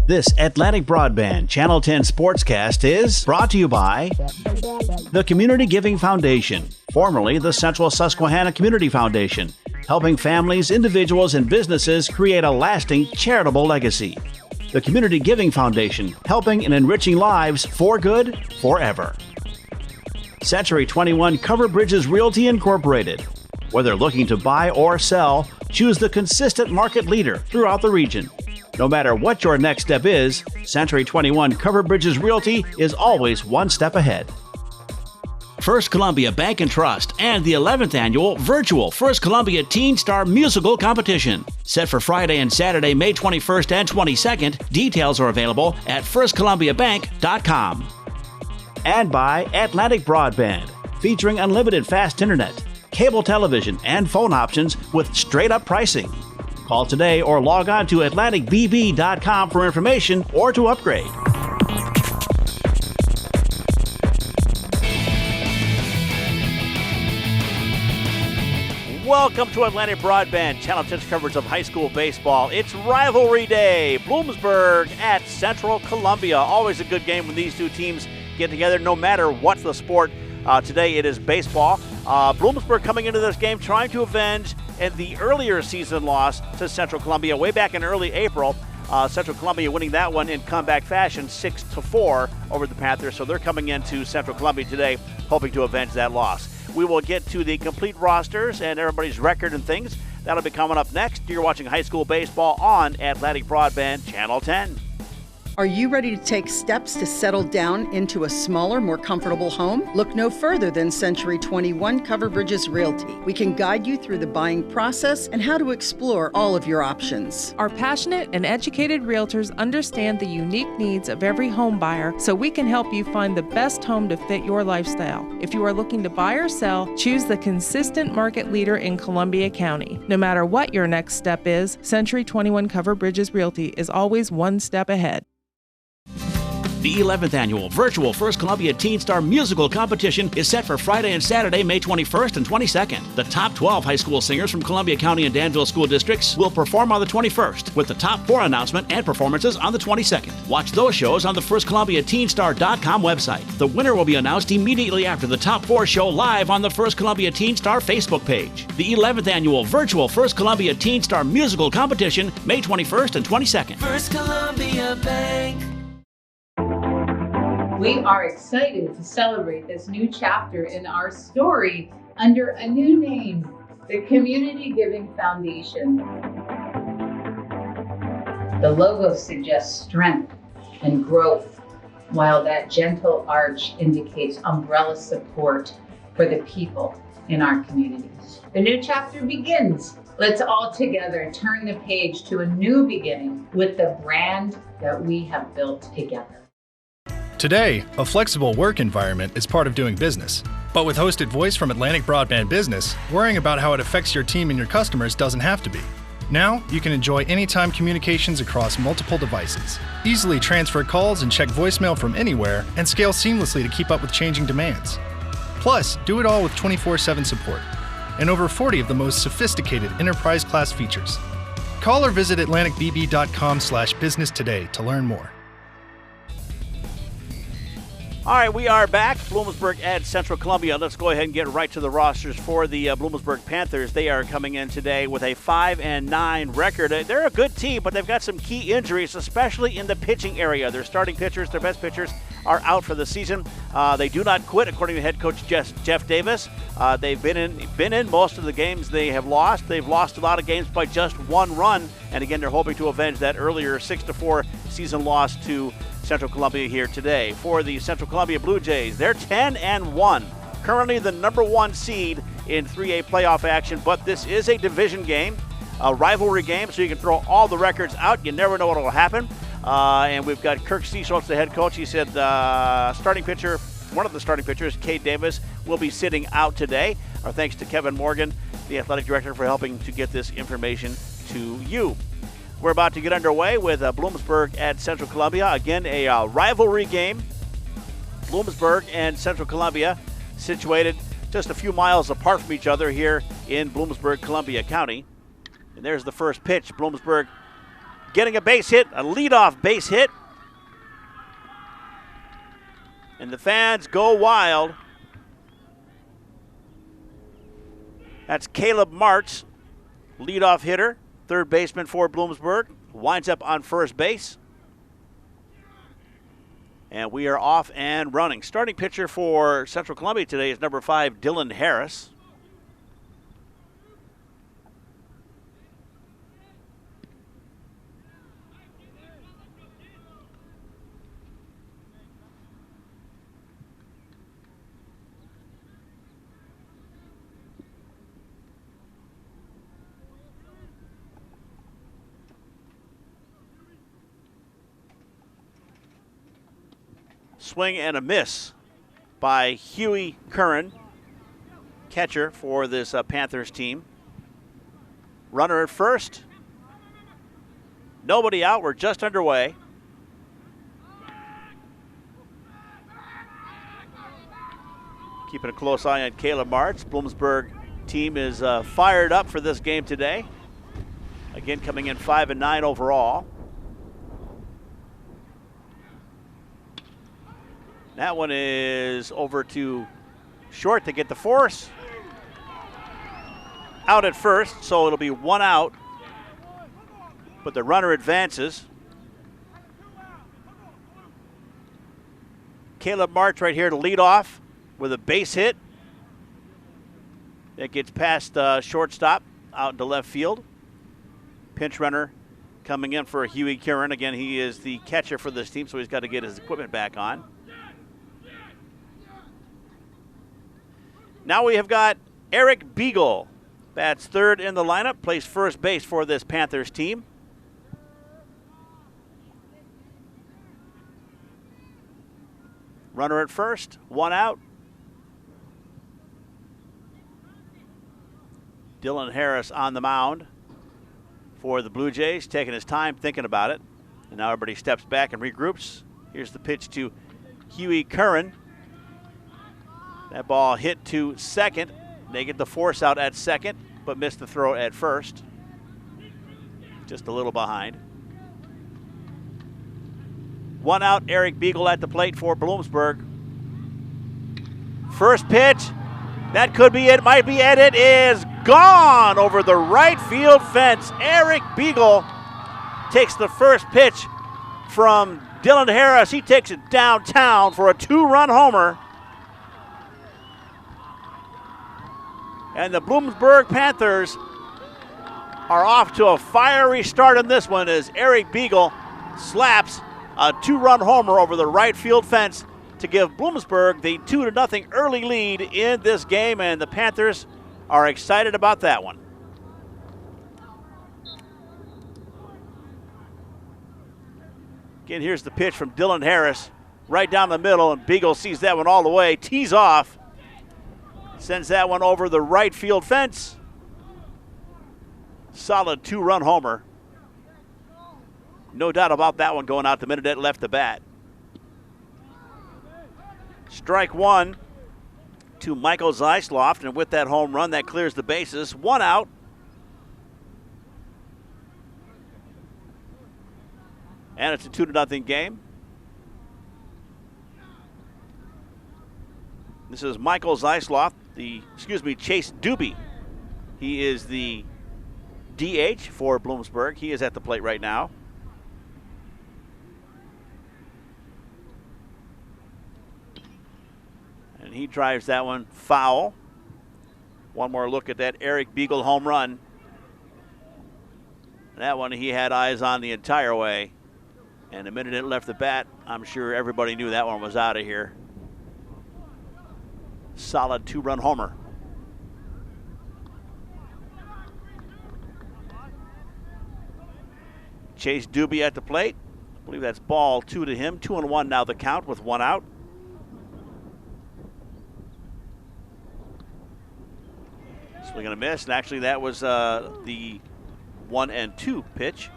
This Atlantic Broadband Channel 10 Sportscast is brought to you by the Community Giving Foundation, formerly the Central Susquehanna Community Foundation, helping families, individuals, and businesses create a lasting charitable legacy. The Community Giving Foundation, helping and enriching lives for good, forever. Century 21 Covered Bridges Realty Incorporated. Whether looking to buy or sell, choose the consistent market leader throughout the region. No matter what your next step is, Century 21 Covered Bridges Realty is always one step ahead. First Columbia Bank and Trust and the 11th Annual Virtual First Columbia Teen Star Musical Competition. Set for Friday and Saturday, May 21st and 22nd. Details are available at firstcolumbiabank.com. And by Atlantic Broadband, featuring unlimited fast internet, cable television, and phone options with straight-up pricing. Call today or log on to atlanticbb.com for information or to upgrade. Welcome to Atlantic Broadband, Channel 10's coverage of high school baseball. It's Rivalry Day, Bloomsburg at Central Columbia. Always a good game when these two teams get together, no matter what the sport. Today it is baseball. Bloomsburg coming into this game trying to avenge the earlier season loss to Central Columbia way back in early April. Central Columbia winning that one in comeback fashion, 6-4 over the Panthers. So they're coming into Central Columbia today hoping to avenge that loss. We will get to the complete rosters and everybody's record and things. That'll be coming up next. You're watching high school baseball on Atlantic Broadband Channel 10. Are you ready to take steps to settle down into a smaller, more comfortable home? Look no further than Century 21 Covered Bridges Realty. We can guide you through the buying process and how to explore all of your options. Our passionate and educated realtors understand the unique needs of every home buyer, so we can help you find the best home to fit your lifestyle. If you are looking to buy or sell, choose the consistent market leader in Columbia County. No matter what your next step is, Century 21 Covered Bridges Realty is always one step ahead. The 11th Annual Virtual First Columbia Teen Star Musical Competition is set for Friday and Saturday, May 21st and 22nd. The top 12 high school singers from Columbia County and Danville school districts will perform on the 21st, with the top 4 announcement and performances on the 22nd. Watch those shows on the firstcolumbiateenstar.com website. The winner will be announced immediately after the top 4 show live on the First Columbia Teen Star Facebook page. The 11th Annual Virtual First Columbia Teen Star Musical Competition, May 21st and 22nd. First Columbia Bank. We are excited to celebrate this new chapter in our story under a new name, the Community Giving Foundation. The logo suggests strength and growth, while that gentle arch indicates umbrella support for the people in our community. The new chapter begins. Let's all together turn the page to a new beginning with the brand that we have built together. Today, a flexible work environment is part of doing business. But with hosted voice from Atlantic Broadband Business, worrying about how it affects your team and your customers doesn't have to be. Now, you can enjoy anytime communications across multiple devices. Easily transfer calls and check voicemail from anywhere, and scale seamlessly to keep up with changing demands. Plus, do it all with 24/7 support and over 40 of the most sophisticated enterprise-class features. Call or visit atlanticbb.com/business today to learn more. All right, we are back. Bloomsburg at Central Columbia. Let's go ahead and get right to the rosters for the Bloomsburg Panthers. They are coming in today with a 5-9 record. They're a good team, but they've got some key injuries, especially in the pitching area. Their starting pitchers, their best pitchers, are out for the season. They do not quit, according to head coach Jeff Davis. They've been in most of the games they have lost. They've lost a lot of games by just one run, and again, they're hoping to avenge that earlier 6-4 season loss to Central Columbia here today. For the Central Columbia Blue Jays, they're 10-1, currently the number 1 seed in 3A playoff action, but this is a division game, a rivalry game, so you can throw all the records out. You never know what will happen. And we've got Kirk Seaschultz, the head coach. He said starting pitcher, one of the starting pitchers, Cade Davis, will be sitting out today. Our thanks to Kevin Morgan, the athletic director, for helping to get this information to you. We're about to get underway with Bloomsburg at Central Columbia. Again, a rivalry game. Bloomsburg and Central Columbia situated just a few miles apart from each other here in Bloomsburg, Columbia County. And there's the first pitch. Bloomsburg getting a base hit, a leadoff base hit. And the fans go wild. That's Caleb Martz, leadoff hitter, third baseman for Bloomsburg. Winds up on first base. And we are off and running. Starting pitcher for Central Columbia today is number 5, Dylan Harris. Swing and a miss by Huey Curran, catcher for this Panthers team. Runner at first. Nobody out. We're just underway. Keeping a close eye on Caleb Martz. Bloomsburg team is fired up for this game today. Again, coming in 5-9 overall. That one is over to short to get the force. Out at first, so it'll be 1 out. But the runner advances. Caleb Martz right here to lead off with a base hit. That gets past shortstop out into left field. Pinch runner coming in for Huey Curran. Again, he is the catcher for this team, so he's got to get his equipment back on. Now we have got Eric Beagle. Bats third in the lineup, plays first base for this Panthers team. Runner at first, 1 out. Dylan Harris on the mound for the Blue Jays, taking his time thinking about it. And now everybody steps back and regroups. Here's the pitch to Huey Curran. That ball hit to second. They get the force out at second, but missed the throw at first. Just a little behind. 1 out, Eric Beagle at the plate for Bloomsburg. First pitch, that could be it, might be it. It is gone over the right field fence. Eric Beagle takes the first pitch from Dylan Harris. He takes it downtown for a 2-run homer. And the Bloomsburg Panthers are off to a fiery start in this one as Eric Beagle slaps a 2-run homer over the right field fence to give Bloomsburg the 2-0 early lead in this game, and the Panthers are excited about that one. Again, here's the pitch from Dylan Harris right down the middle, and Beagle sees that one all the way, tees off. Sends that one over the right field fence. Solid 2-run homer. No doubt about that one going out the minute it left the bat. Strike 1 to Michael Zeisloft, and with that home run, that clears the bases. 1 out. And it's a 2-0 game. This is Michael Zeisloft, Chase Doobie. He is the DH for Bloomsburg. He is at the plate right now. And he drives that one foul. One more look at that Eric Beagle home run. That one he had eyes on the entire way. And the minute it left the bat, I'm sure everybody knew that one was out of here. Solid 2-run homer. Chase Doobie at the plate. I believe that's ball 2 to him. 2-1 now the count with 1 out. Swing and a miss, and actually that was the 1-2 pitch.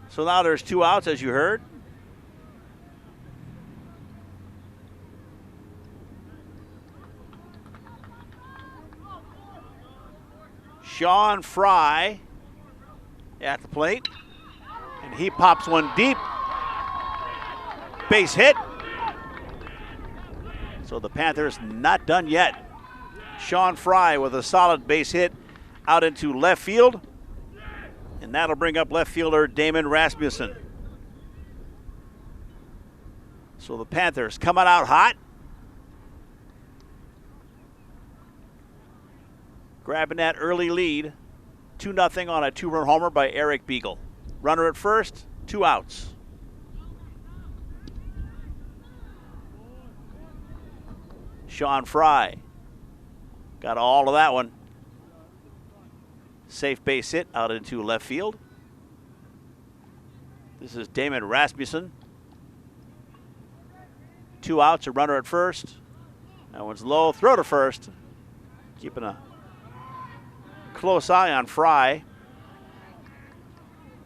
So now there's 2 outs, as you heard. Sean Fry at the plate. And he pops one deep. Base hit. So the Panthers not done yet. Sean Fry with a solid base hit out into left field. And that'll bring up left fielder Damon Rasmussen. So the Panthers coming out hot. Grabbing that early lead. 2-0 on a 2-run homer by Eric Beagle. Runner at first, 2 outs. Sean Fry got all of that one. Safe base hit out into left field. This is Damon Rasmussen. 2 outs, a runner at first. That one's low, throw to first. Keeping a close eye on Fry.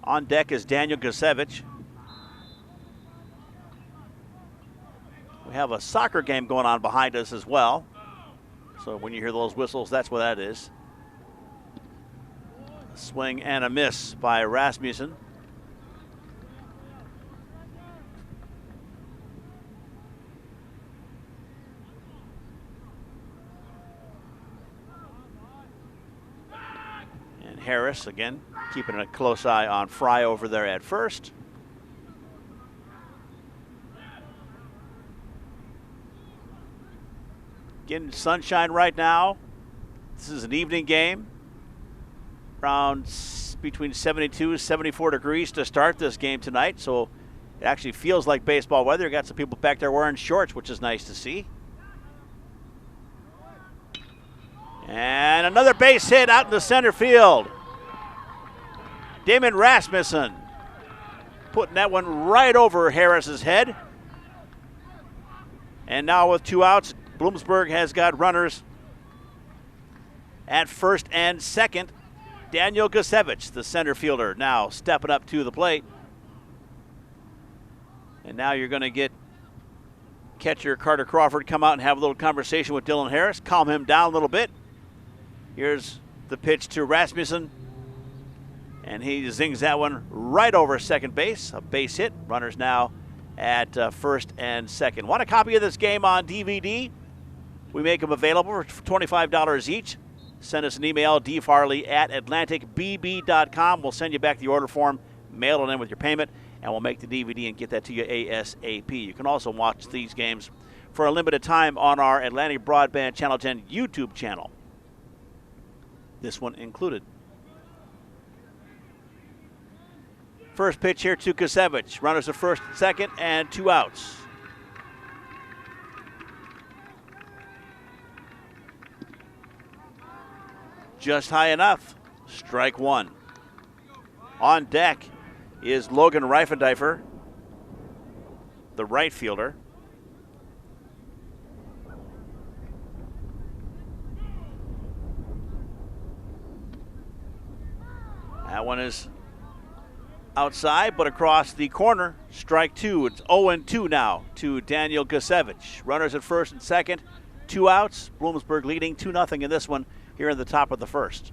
On deck is Daniel Gusevich. We have a soccer game going on behind us as well. So when you hear those whistles, that's what that is. A swing and a miss by Rasmussen. And Harris, again, keeping a close eye on Fry over there at first. Getting sunshine right now. This is an evening game. Around between 72 and 74 degrees to start this game tonight. So it actually feels like baseball weather. You got some people back there wearing shorts, which is nice to see. And another base hit out in the center field. Damon Rasmussen putting that one right over Harris's head. And now with 2 outs, Bloomsburg has got runners at first and second. Daniel Gusevich, the center fielder, now stepping up to the plate. And now you're going to get catcher Carter Crawford come out and have a little conversation with Dylan Harris, calm him down a little bit. Here's the pitch to Rasmussen. And he zings that one right over second base. A base hit. Runners now at first and second. Want a copy of this game on DVD? We make them available for $25 each. Send us an email, dfarley@atlanticbb.com. We'll send you back the order form, mail it in with your payment, and we'll make the DVD and get that to you ASAP. You can also watch these games for a limited time on our Atlantic Broadband Channel 10 YouTube channel. This one included. First pitch here to Gusevich. Runners at first and second, and 2 outs. Just high enough. Strike 1. On deck is Logan Reifendeifer, the right fielder. That one is outside, but across the corner. Strike 2. It's 0-2 now to Daniel Gusevich. Runners at first and second. 2 outs. Bloomsburg leading 2-0 in this one here in the top of the first.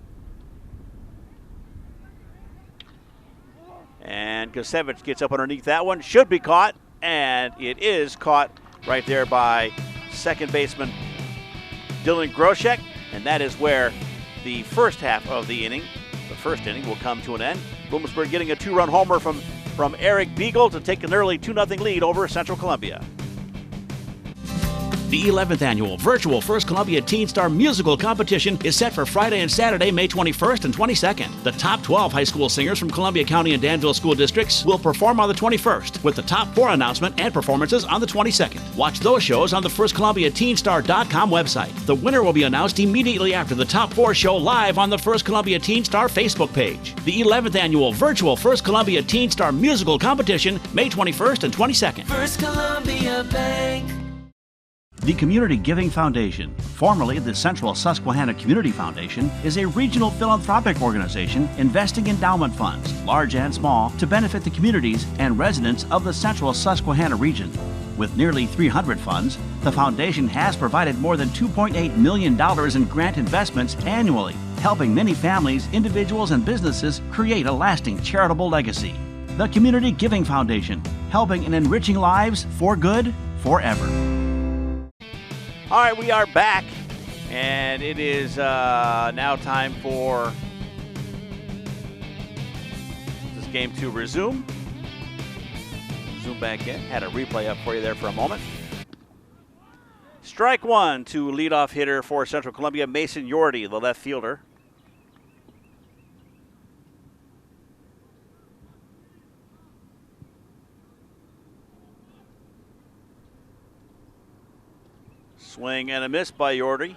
And Gusevich gets up underneath that one. Should be caught, and it is caught right there by second baseman Dylan Groshek. And that is where the first half of the inning, the first inning, will come to an end. Bloomsburg getting a 2-run homer from Eric Beagle to take an early 2-0 lead over Central Columbia. The 11th annual virtual First Columbia Teen Star Musical Competition is set for Friday and Saturday, May 21st and 22nd. The top 12 high school singers from Columbia County and Danville school districts will perform on the 21st, with the top 4 announcement and performances on the 22nd. Watch those shows on the FirstColumbiaTeenStar.com website. The winner will be announced immediately after the top 4 show live on the First Columbia Teen Star Facebook page. The 11th annual virtual First Columbia Teen Star Musical Competition, May 21st and 22nd. First Columbia Bank. The Community Giving Foundation, formerly the Central Susquehanna Community Foundation, is a regional philanthropic organization investing endowment funds, large and small, to benefit the communities and residents of the Central Susquehanna region. With nearly 300 funds, the foundation has provided more than $2.8 million in grant investments annually helping many families, individuals, and businesses create a lasting charitable legacy. The Community Giving Foundation, helping and enriching lives for good forever. All right, we are back, and it is now time for this game to resume. Zoom back in. Had a replay up for you there for a moment. Strike one to leadoff hitter for Central Columbia, Mason Yordy, the left fielder. Swing and a miss by Yordy.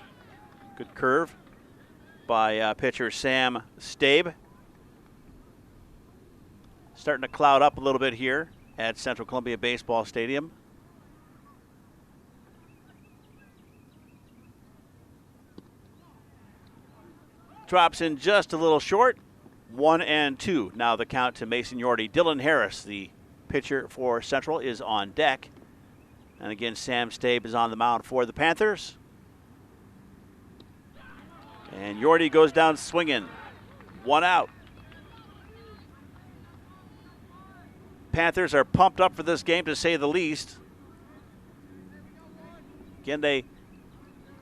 Good curve by pitcher Sam Stabe. Starting to cloud up a little bit here at Central Columbia Baseball Stadium. Drops in just a little short. 1-2. Now the count to Mason Yordy. Dylan Harris, the pitcher for Central, is on deck. And again, Sam Stabe is on the mound for the Panthers. And Yordy goes down swinging. 1 out. Panthers are pumped up for this game, to say the least. Again, they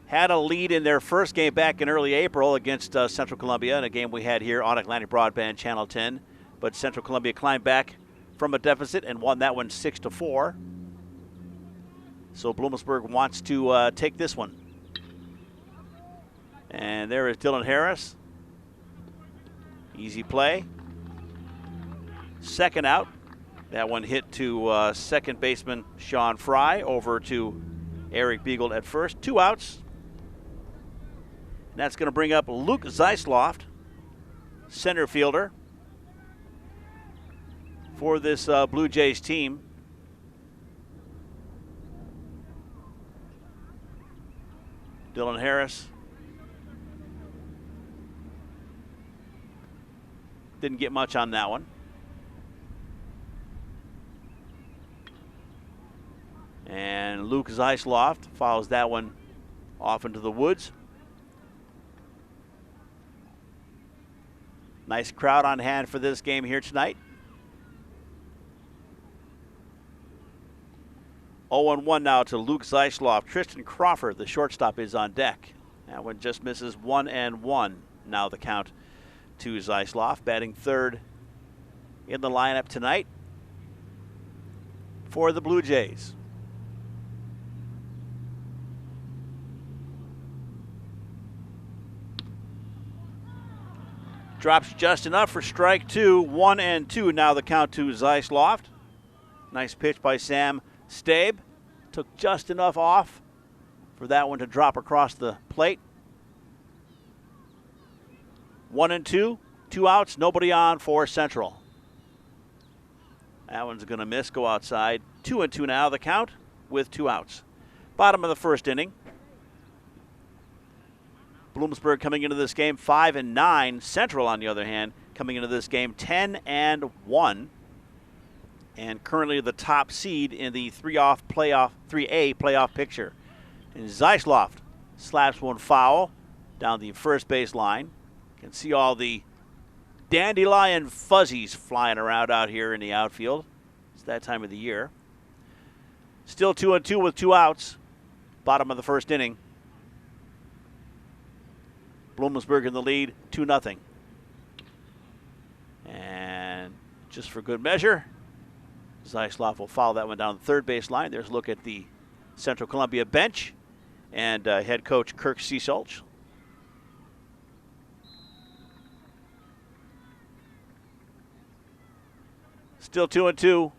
had a lead in their first game back in early April against Central Columbia, in a game we had here on Atlantic Broadband Channel 10. But Central Columbia climbed back from a deficit and won that one 6-4. So Bloomsburg wants to take this one. And there is Dylan Harris. Easy play. Second out. That one hit to second baseman Sean Fry, over to Eric Beagle at first. 2 outs. And that's going to bring up Luke Zeisloft, center fielder for this Blue Jays team. Dylan Harris didn't get much on that one. And Luke Zeisloft follows that one off into the woods. Nice crowd on hand for this game here tonight. 0-1 now to Luke Zeisloft. Tristan Crawford, the shortstop, is on deck. That one just misses. 1-1. Now the count to Zeisloft, batting third in the lineup tonight for the Blue Jays. Drops just enough for strike two. 1-2 now the count to Zeisloft. Nice pitch by Sam Stabe. Took just enough off for that one to drop across the plate. 1-2, 2 outs, nobody on for Central. That one's going to miss, go outside. 2-2 now the count with 2 outs. Bottom of the first inning. Bloomsburg coming into this game 5-9. Central, on the other hand, coming into this game 10-1. And currently the top seed in the 3A playoff picture. And Zeisloft slaps one foul down the first base line. You can see all the dandelion fuzzies flying around out here in the outfield. It's that time of the year. Still 2-2 with 2 outs. Bottom of the first inning. Bloomsburg in the lead, 2-0. And just for good measure, Zeisloft will follow that one down the third base line. There's a look at the Central Columbia bench and head coach Kirk Seesolch. Still 2-2.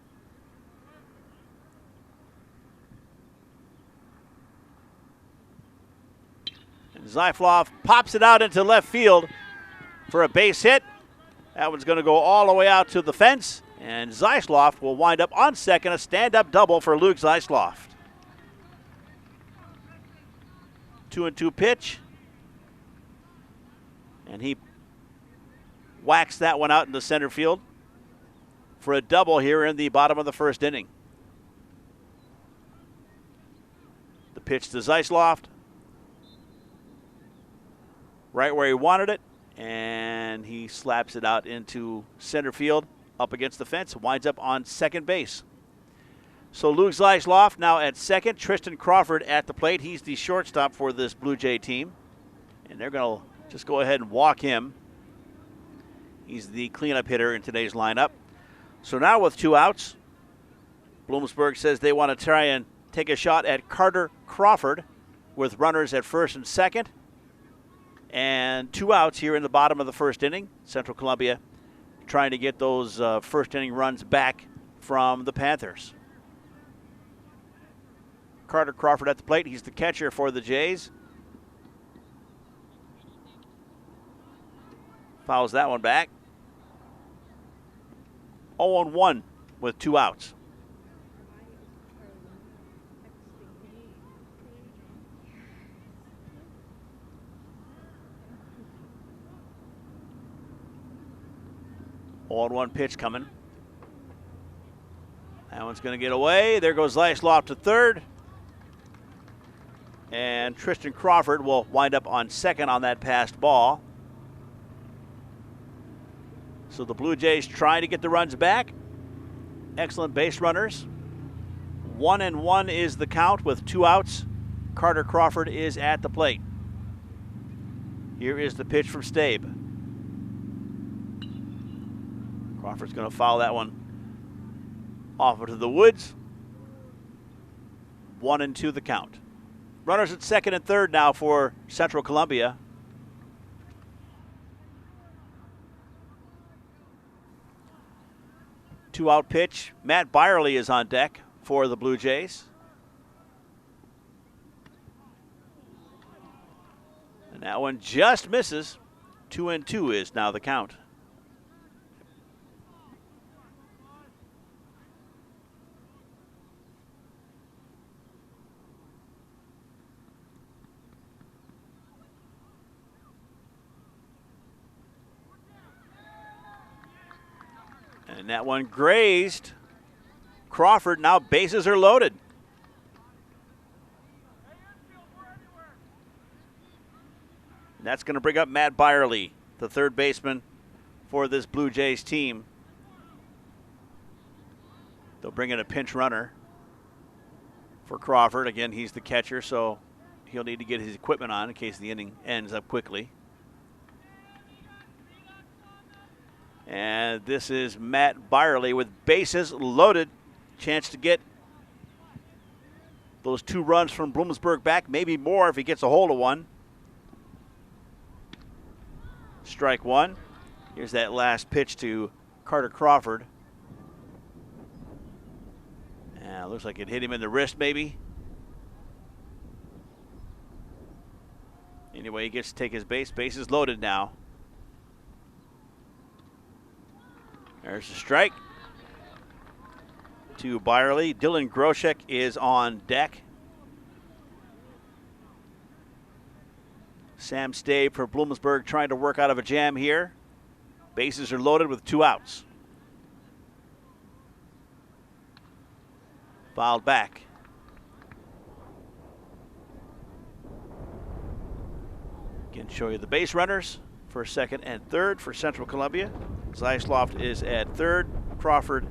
And Zeisloft pops it out into left field for a base hit. That one's going to go all the way out to the fence. And Zeisloft will wind up on second, a stand-up double for Luke Zeisloft. 2-2 pitch. And he whacks that one out into center field for a double here in the bottom of the first inning. The pitch to Zeisloft. Right where he wanted it. And he slaps it out into center field, up against the fence, winds up on second base. So Luke Zeisloff now at second, Tristan Crawford at the plate. He's the shortstop for this Blue Jay team. And they're going to just go ahead and walk him. He's the cleanup hitter in today's lineup. So now with 2 outs, Bloomsburg says they want to try and take a shot at Carter Crawford with runners at first and second. And 2 outs here in the bottom of the first inning. Central Columbia trying to get those first inning runs back from the Panthers. Carter Crawford at the plate. He's the catcher for the Jays. Fouls that one back. 0-1 with 2 outs. On 1 pitch coming. That one's going to get away. There goes Zeisloff to third. And Tristan Crawford will wind up on second on that passed ball. So the Blue Jays trying to get the runs back. Excellent base runners. 1-1 is the count with 2 outs. Carter Crawford is at the plate. Here is the pitch from Stabe. Crawford's going to foul that one off into the woods. 1-2 the count. Runners at second and third now for Central Columbia. Two-out pitch. Matt Byerly is on deck for the Blue Jays. And that one just misses. 2-2 is now the count. And that one grazed Crawford. Now bases are loaded. And that's going to bring up Matt Byerly, the third baseman for this Blue Jays team. They'll bring in a pinch runner for Crawford. Again, he's the catcher, so he'll need to get his equipment on in case the inning ends up quickly. And this is Matt Byerly with bases loaded. Chance to get those 2 runs from Bloomsburg back, maybe more if he gets a hold of one. Strike 1. Here's that last pitch to Carter Crawford. Looks like it hit him in the wrist maybe. Anyway, he gets to take his base. Base is loaded now. There's a strike to Byerly. Dylan Groshek is on deck. Sam Stabe for Bloomsburg trying to work out of a jam here. Bases are loaded with 2 outs. Fouled back. Again, show you the base runners for second and third for Central Columbia. Zeisloff is at third. Crawford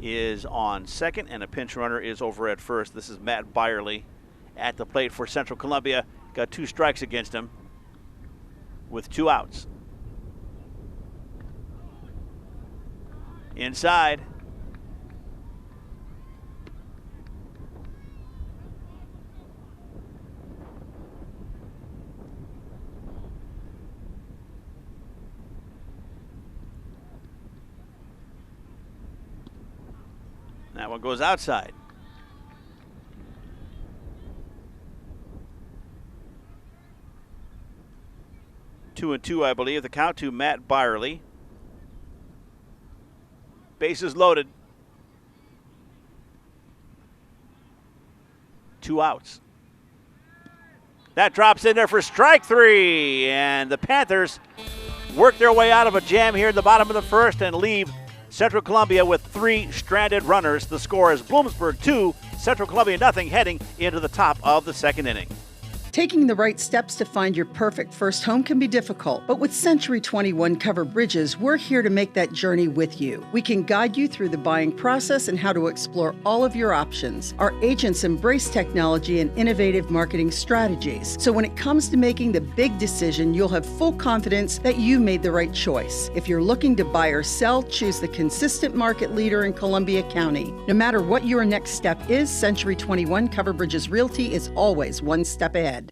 is on second, and a pinch runner is over at first. This is Matt Byerly at the plate for Central Columbia. Got 2 strikes against him with 2 outs. Inside. That one goes outside. Two and two, I believe. The count to Matt Byerly. Bases loaded. 2 outs. That drops in there for strike 3. And the Panthers work their way out of a jam here in the bottom of the first and leave Central Columbia with 3 stranded runners. The score is Bloomsburg 2, Central Columbia nothing, heading into the top of the second inning. Taking the right steps to find your perfect first home can be difficult, but with Century 21 Cover Bridges, we're here to make that journey with you. We can guide you through the buying process and how to explore all of your options. Our agents embrace technology and innovative marketing strategies, so when it comes to making the big decision, you'll have full confidence that you made the right choice. If you're looking to buy or sell, choose the consistent market leader in Columbia County. No matter what your next step is, Century 21 Cover Bridges Realty is always one step ahead.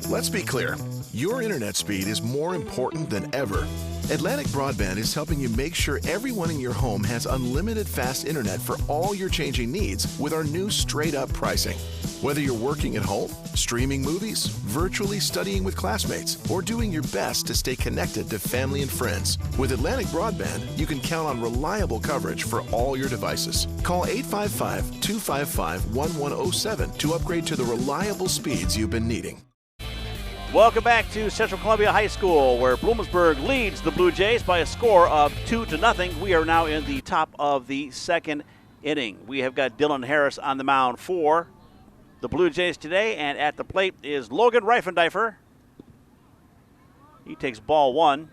Let's be clear. Your internet speed is more important than ever. Atlantic Broadband is helping you make sure everyone in your home has unlimited fast internet for all your changing needs with our new straight-up pricing. Whether you're working at home, streaming movies, virtually studying with classmates, or doing your best to stay connected to family and friends, with Atlantic Broadband, you can count on reliable coverage for all your devices. Call 855-255-1107 to upgrade to the reliable speeds you've been needing. Welcome back to Central Columbia High School, where Bloomsburg leads the Blue Jays by a score of 2-0. We are now in the top of the second inning. We have got Dylan Harris on the mound for the Blue Jays today, and at the plate is Logan Reifendeifer. He takes ball one.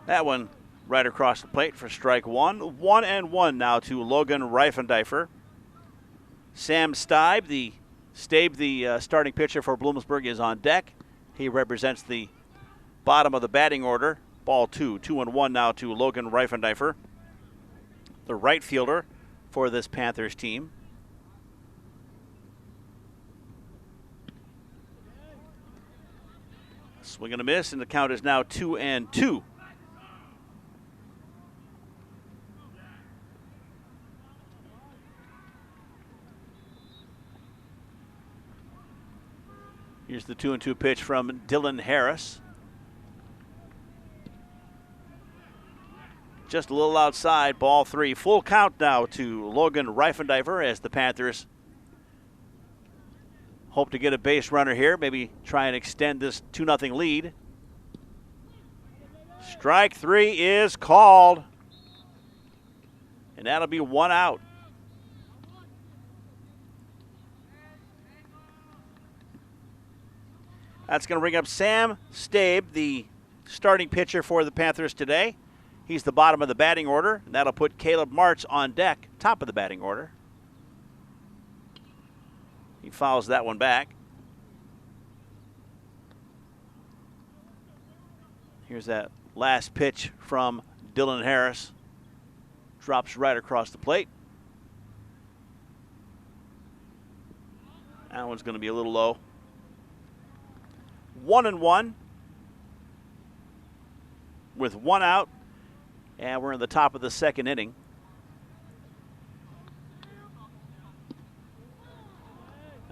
That one right across the plate for strike one. 1-1 now to Logan Reifendeifer. Sam Stabe, the starting pitcher for Bloomsburg, is on deck. He represents the bottom of the batting order. Ball two. 2-1 now to Logan Reifendeifer, the right fielder for this Panthers team. Swing and a miss, and the count is now 2-2. Here's the 2-2 pitch from Dylan Harris. Just a little outside, ball three. Full count now to Logan Reifendeifer as the Panthers hope to get a base runner here, maybe try and extend this 2-0 lead. Strike three is called, and that'll be one out. That's going to bring up Sam Stabe, the starting pitcher for the Panthers today. He's the bottom of the batting order, and that'll put Caleb Martz on deck, top of the batting order. He fouls that one back. Here's that last pitch from Dylan Harris. Drops right across the plate. That one's going to be a little low. 1-1 with one out, and we're in the top of the second inning.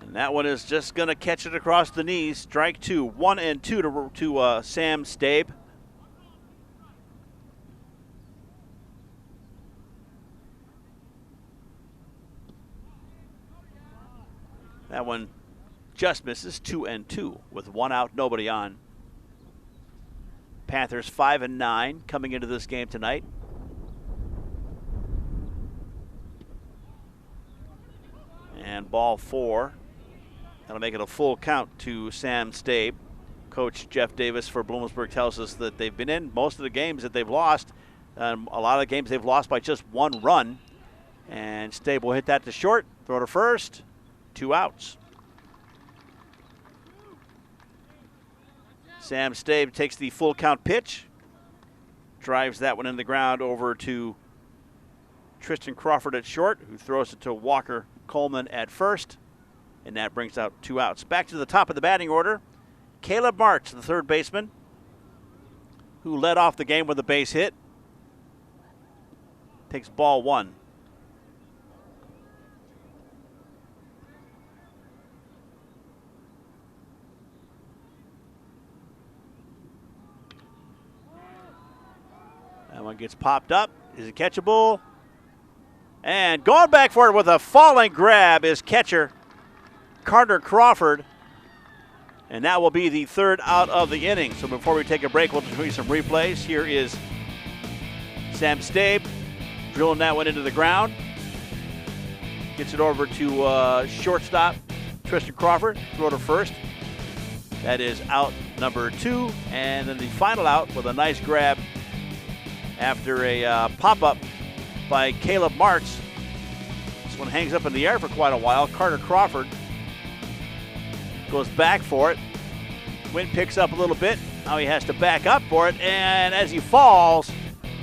And that one is just going to catch it across the knees. Strike two. 1-2 to Sam Stabe. That one just misses. 2-2 with one out, nobody on. Panthers 5-9 coming into this game tonight. And ball four. That'll make it a full count to Sam Stabe. Coach Jeff Davis for Bloomsburg tells us that they've been in most of the games that they've lost. A lot of the games they've lost by just one run. And Stabe will hit that to short, throw to first, 2 outs. Sam Stabe takes the full count pitch, drives that one in the ground over to Tristan Crawford at short, who throws it to Walker Coleman at first, and that brings out 2 outs. Back to the top of the batting order, Caleb Martz, the third baseman, who led off the game with a base hit, takes ball one. That one gets popped up. Is it catchable? And going back for it with a falling grab is catcher Carter Crawford. And that will be the third out of the inning. So before we take a break, we'll show you some replays. Here is Sam Stabe drilling that one into the ground. Gets it over to shortstop Tristan Crawford. Throw to first. That is out number 2. And then the final out with a nice grab after a pop-up by Caleb Martz. This one hangs up in the air for quite a while. Carter Crawford goes back for it. Wind picks up a little bit. Now he has to back up for it. And as he falls,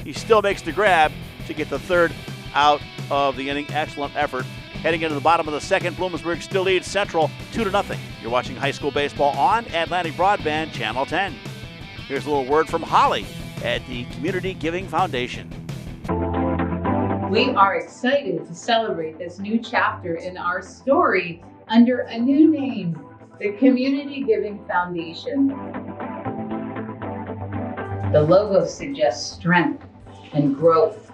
he still makes the grab to get the third out of the inning. Excellent effort. Heading into the bottom of the second, Bloomsburg still leads Central 2-0. You're watching high school baseball on Atlantic Broadband, Channel 10. Here's a little word from Holly at the Community Giving Foundation. We are excited to celebrate this new chapter in our story under a new name, the Community Giving Foundation. The logo suggests strength and growth,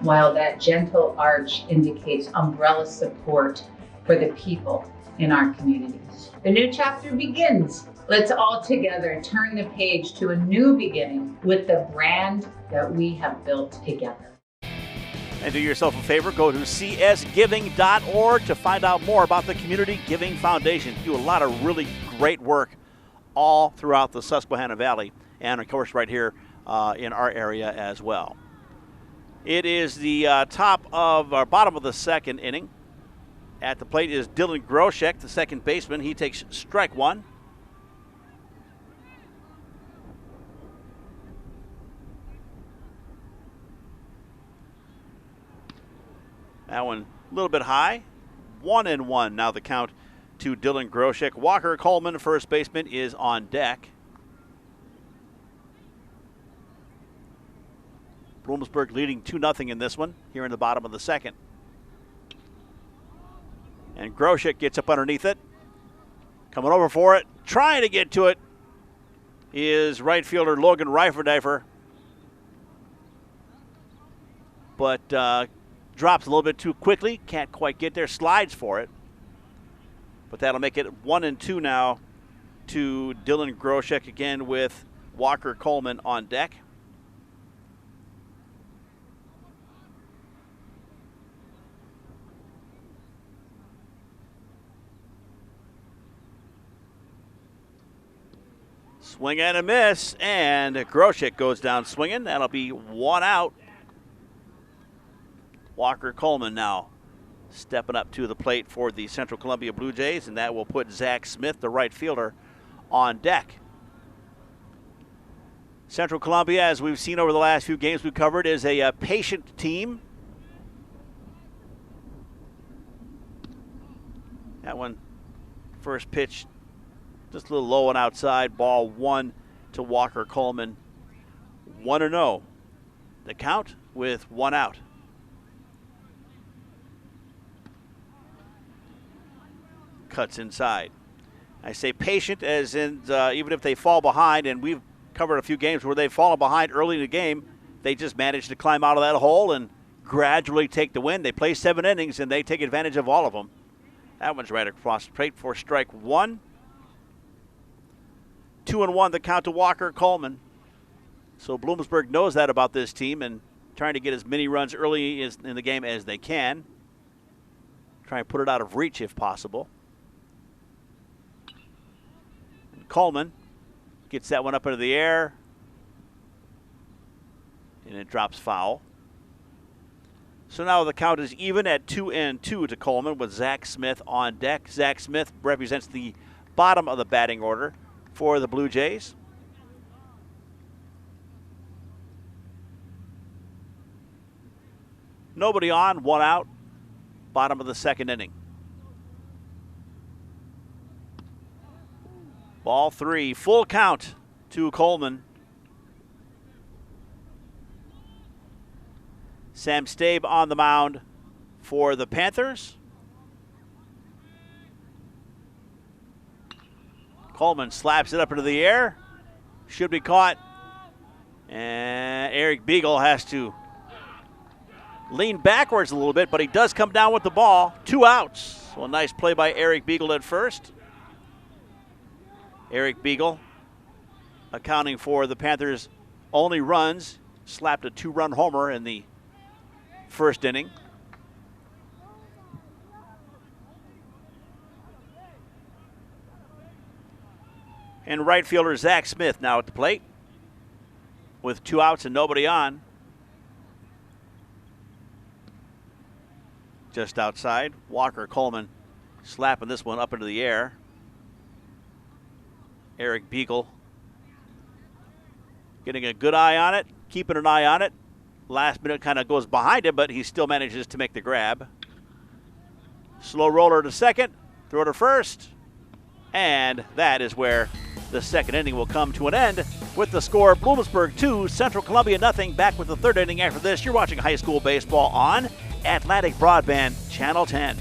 while that gentle arch indicates umbrella support for the people in our communities. The new chapter begins. Let's all together turn the page to a new beginning with the brand that we have built together. And do yourself a favor, go to csgiving.org to find out more about the Community Giving Foundation. Do a lot of really great work all throughout the Susquehanna Valley and, of course, right here in our area as well. It is the bottom of the second inning. At the plate is Dylan Groshek, the second baseman. He takes strike one. That one a little bit high. 1-1 now the count to Dylan Groshek. Walker Coleman, first baseman, is on deck. Bloomsburg leading 2-0 in this one here in the bottom of the second. And Groshek gets up underneath it. Coming over for it, trying to get to it, is right fielder Logan Reiferdeifer. But drops a little bit too quickly. Can't quite get there. Slides for it. But that'll make it 1-2 now to Dylan Groshek again with Walker Coleman on deck. Swing and a miss, and Groshek goes down swinging. That'll be one out. Walker Coleman now stepping up to the plate for the Central Columbia Blue Jays, and that will put Zach Smith, the right fielder, on deck. Central Columbia, as we've seen over the last few games we've covered, is a patient team. That one, first pitch, just a little low and outside. Ball one to Walker Coleman. 1-0. The count with one out. Cuts inside. I say patient as in even if they fall behind, and we've covered a few games where they've fallen behind early in the game, they just manage to climb out of that hole and gradually take the win. They play 7 innings, and they take advantage of all of them. That one's right across the plate for strike one. 2-1 the count to Walker Coleman. So Bloomsburg knows that about this team and trying to get as many runs early in the game as they can. Try and put it out of reach if possible. And Coleman gets that one up into the air. And it drops foul. So now the count is even at 2-2 to Coleman with Zach Smith on deck. Zach Smith represents the bottom of the batting order for the Blue Jays. Nobody on, one out, bottom of the second inning. Ball 3, full count to Coleman. Sam Stabe on the mound for the Panthers. Coleman slaps it up into the air. Should be caught. And Eric Beagle has to lean backwards a little bit, but he does come down with the ball. 2 outs. So a nice play by Eric Beagle at first. Eric Beagle, accounting for the Panthers' only runs, slapped a 2-run homer in the first inning. And right fielder Zach Smith now at the plate with 2 outs and nobody on. Just outside, Walker Coleman slapping this one up into the air. Eric Beagle getting a good eye on it, keeping an eye on it. Last minute kind of goes behind him, but he still manages to make the grab. Slow roller to second, throw to first, and that is where the second inning will come to an end with the score Bloomsburg 2, Central Columbia nothing. Back with the third inning after this. You're watching high school baseball on Atlantic Broadband, Channel 10.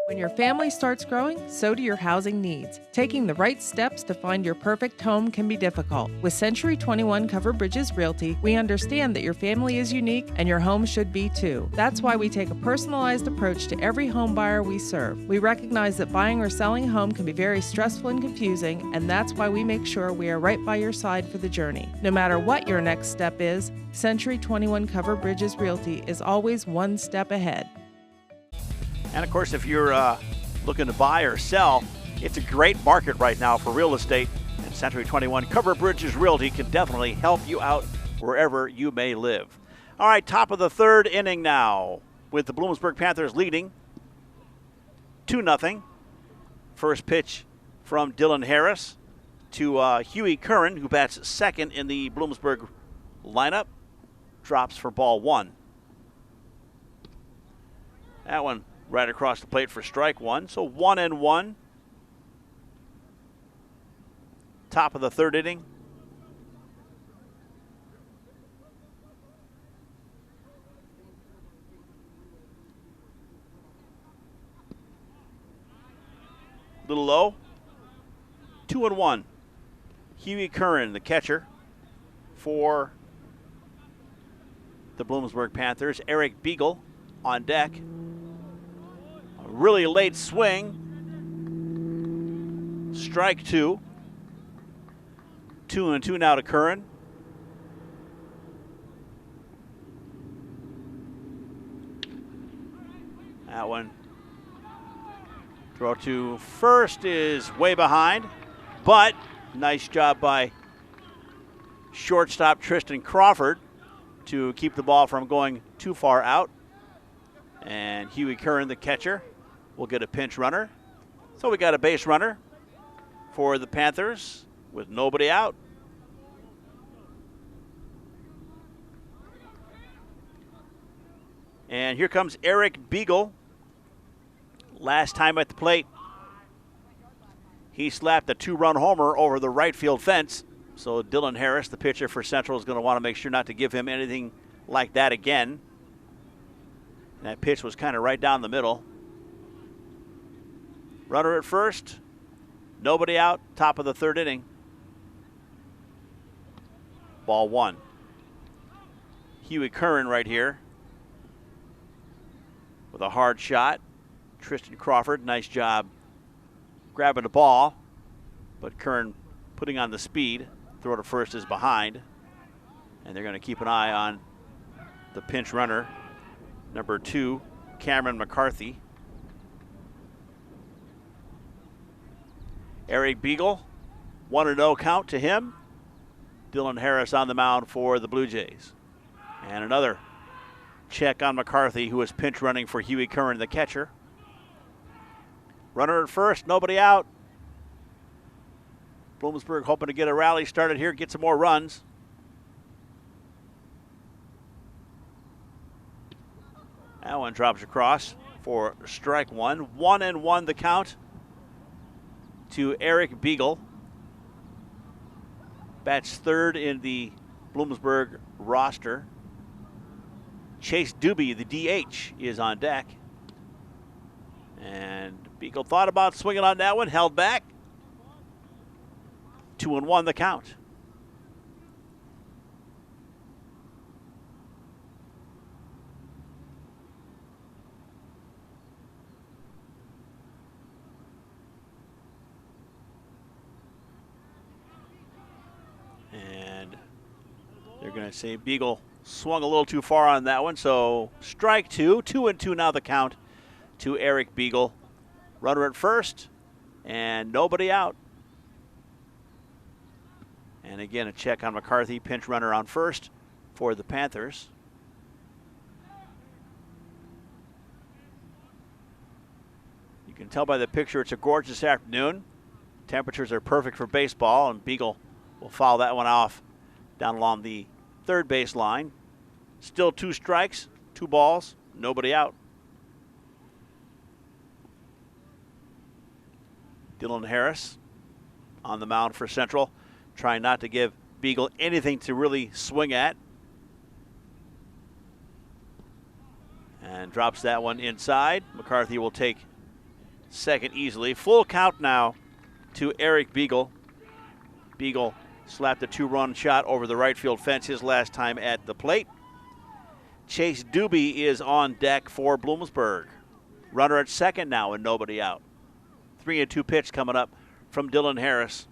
When your family starts growing, so do your housing needs. Taking the right steps to find your perfect home can be difficult. With Century 21 Covered Bridges Realty, we understand that your family is unique and your home should be too. That's why we take a personalized approach to every home buyer we serve. We recognize that buying or selling a home can be very stressful and confusing, and that's why we make sure we are right by your side for the journey. No matter what your next step is, Century 21 Covered Bridges Realty is always one step ahead. And of course, if you're looking to buy or sell, it's a great market right now for real estate. And Century 21 Covered Bridges Realty can definitely help you out wherever you may live. All right, top of the third inning now with the Bloomsburg Panthers leading 2-0. First pitch from Dylan Harris to Huey Curran, who bats second in the Bloomsburg lineup. Drops for ball 1. That one right across the plate for strike 1. So 1-1. Top of the third inning. Little low. 2-1. Huey Curran, the catcher for the Bloomsburg Panthers. Eric Beagle on deck. A really late swing. Strike 2. 2-2 now to Curran. That one. Throw to first is way behind, but nice job by shortstop Tristan Crawford to keep the ball from going too far out. And Huey Curran, the catcher, will get a pinch runner. So we got a base runner for the Panthers with nobody out. And here comes Eric Beagle. Last time at the plate, he slapped a 2-run homer over the right field fence. So Dylan Harris, the pitcher for Central, is going to want to make sure not to give him anything like that again. And that pitch was kind of right down the middle. Runner at first, nobody out, top of the third inning. Ball 1. Huey Curran right here with a hard shot. Tristan Crawford, nice job grabbing the ball, but Curran putting on the speed. Throw to first is behind, and they're going to keep an eye on the pinch runner, number 2, Cameron McCarthy. Eric Beagle, 1-0 count to him. Dylan Harris on the mound for the Blue Jays. And another check on McCarthy, who is pinch running for Huey Curran, the catcher. Runner at first, nobody out. Bloomsburg hoping to get a rally started here, get some more runs. That one drops across for strike 1. 1-1 the count to Eric Beagle. Bats third in the Bloomsburg roster. Chase Doobie, the DH, is on deck. And Beagle thought about swinging on that one, held back. 2-1 the count. going to say Beagle swung a little too far on that one, so strike two. 2-2 now the count to Eric Beagle. Runner at first, and nobody out. And again, a check on McCarthy, pinch runner on first for the Panthers. You can tell by the picture it's a gorgeous afternoon. Temperatures are perfect for baseball, and Beagle will foul that one off down along the third base line. Still 2 strikes, 2 balls, nobody out. Dylan Harris on the mound for Central, trying not to give Beagle anything to really swing at. And drops that one inside. McCarthy will take second easily. Full count now to Eric Beagle. Beagle slapped a 2-run shot over the right field fence his last time at the plate. Chase Doobie is on deck for Bloomsburg. Runner at second now and nobody out. 3-2 pitch coming up from Dylan Harris.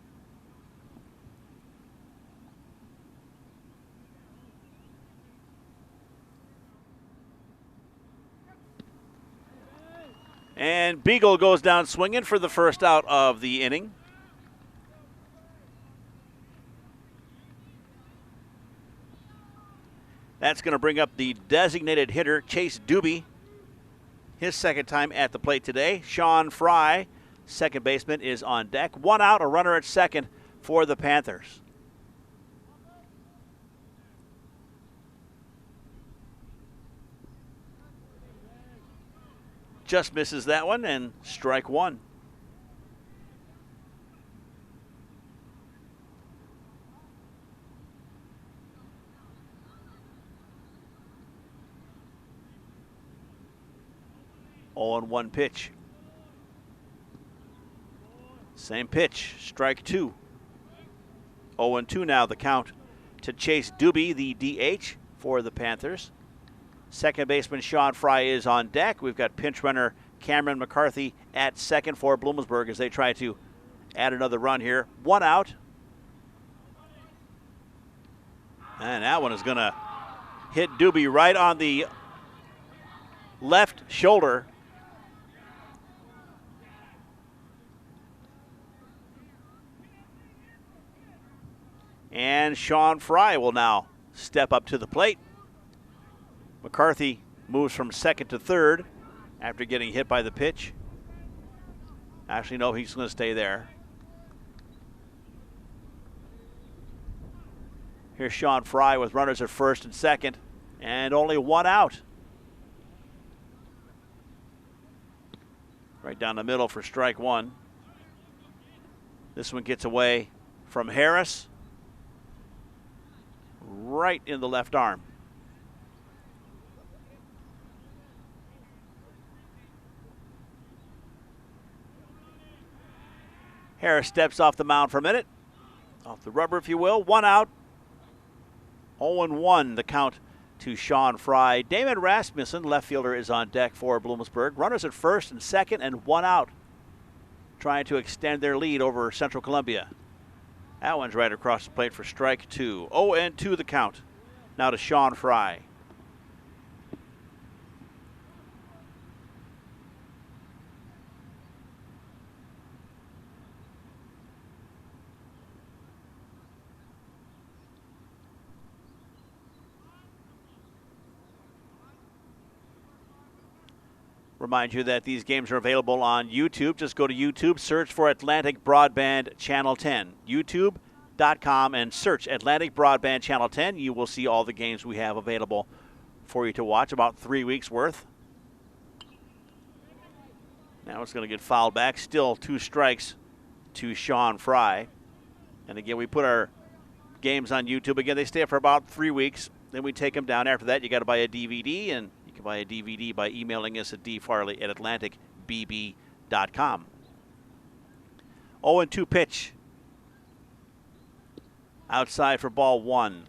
And Beagle goes down swinging for the first out of the inning. That's going to bring up the designated hitter, Chase Doobie. His second time at the plate today. Sean Fry, second baseman, is on deck. 1 out, a runner at second for the Panthers. Just misses that one, and strike 1. Oh, and 1 pitch. Same pitch, strike 2. 0-2 now the count to Chase Doobie, the DH for the Panthers. Second baseman Sean Fry is on deck. We've got pinch runner Cameron McCarthy at second for Bloomsburg as they try to add another run here. 1 out. And that one is going to hit Doobie right on the left shoulder. And Sean Fry will now step up to the plate. McCarthy moves from second to third after getting hit by the pitch. Actually, no, he's going to stay there. Here's Sean Fry with runners at first and second, and only 1 out. Right down the middle for strike 1. This one gets away from Harris. Right in the left arm. Harris steps off the mound for a minute. Off the rubber, if you will. 1 out. 0-1 the count to Sean Fry. Damon Rasmussen, left fielder, is on deck for Bloomsburg. Runners at first and second and 1 out. Trying to extend their lead over Central Columbia. That one's right across the plate for strike 2. 0-2 the count. Now to Sean Fry. Remind you that these games are available on YouTube. Just go to YouTube, search for Atlantic Broadband Channel 10. YouTube.com and search Atlantic Broadband Channel 10. You will see all the games we have available for you to watch, about 3 weeks worth. Now it's going to get fouled back. Still 2 strikes to Sean Fry. And again, we put our games on YouTube. Again, they stay for about 3 weeks. Then we take them down. After that, you got to buy a DVD, and you can buy a DVD by emailing us at dfarley@atlanticbb.com. 0-2 pitch. Outside for ball 1.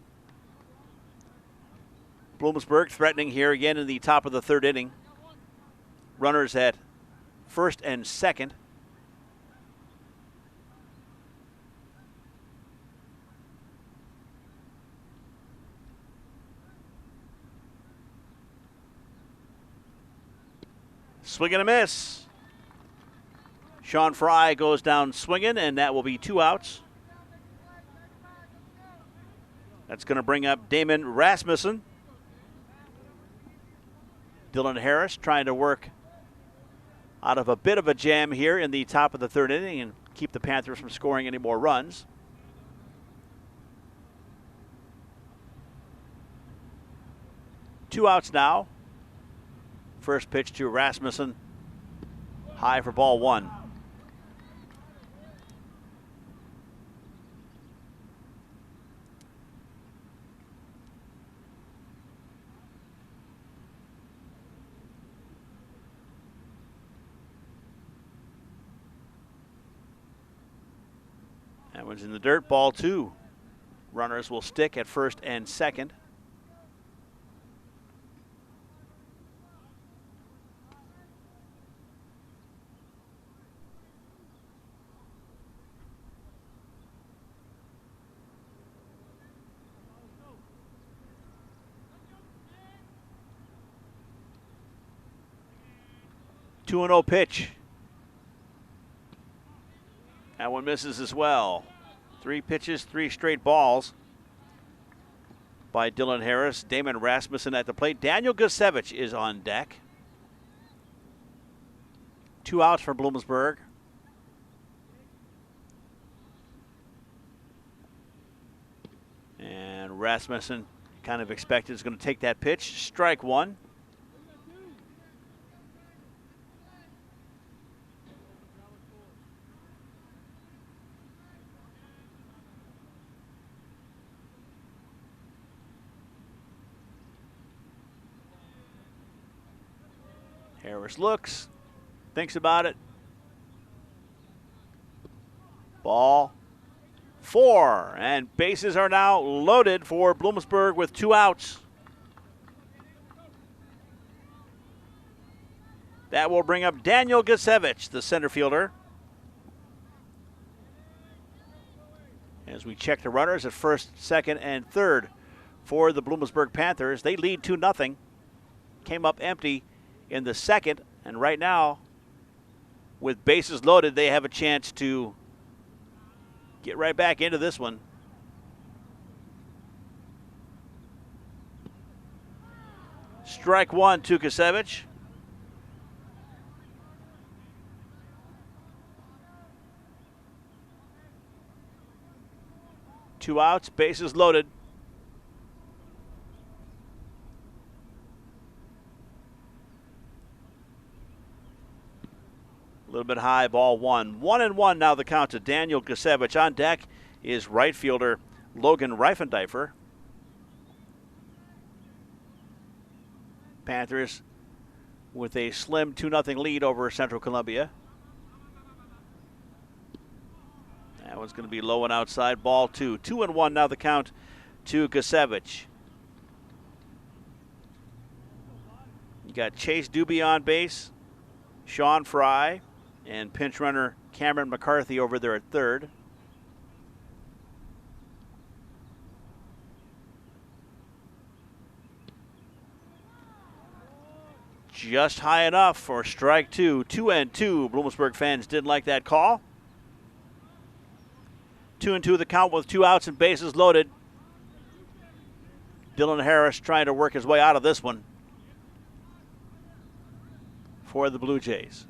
Bloomsburg threatening here again in the top of the third inning. Runners at first and second. Swing and a miss. Sean Fry goes down swinging, and that will be 2 outs. That's going to bring up Damon Rasmussen. Dylan Harris trying to work out of a bit of a jam here in the top of the 3rd inning and keep the Panthers from scoring any more runs. Two outs now. First pitch to Rasmussen. High for ball 1. That one's in the dirt, ball 2. Runners will stick at first and second. Two and 0 pitch. That one misses as well. 3 pitches, 3 straight balls by Dylan Harris. Damon Rasmussen at the plate. Daniel Gusevich is on deck. 2 outs for Bloomsburg. And Rasmussen, kind of expected, is going to take that pitch. Strike 1. Harris looks, thinks about it. Ball 4, and bases are now loaded for Bloomsburg with 2 outs. That will bring up Daniel Gusevich, the center fielder. As we check the runners at first, second, and third for the Bloomsburg Panthers. They lead 2-0. Came up empty in the second, and right now, with bases loaded, they have a chance to get right back into this one. Strike 1 to Gusevich. Two outs, bases loaded. A little bit high, ball 1. 1-1 now the count to Daniel Gusevich. On deck is right fielder Logan Reifendeifer. Panthers with a slim 2-0 lead over Central Columbia. That one's going to be low and outside, ball 2. 2-1 now the count to Gusevich. You got Chase Doobie on base, Sean Fry, and pinch runner Cameron McCarthy over there at third. Just high enough for strike 2. 2-2. Bloomsburg fans didn't like that call. 2-2 the count with 2 outs and bases loaded. Dylan Harris trying to work his way out of this one for the Blue Jays.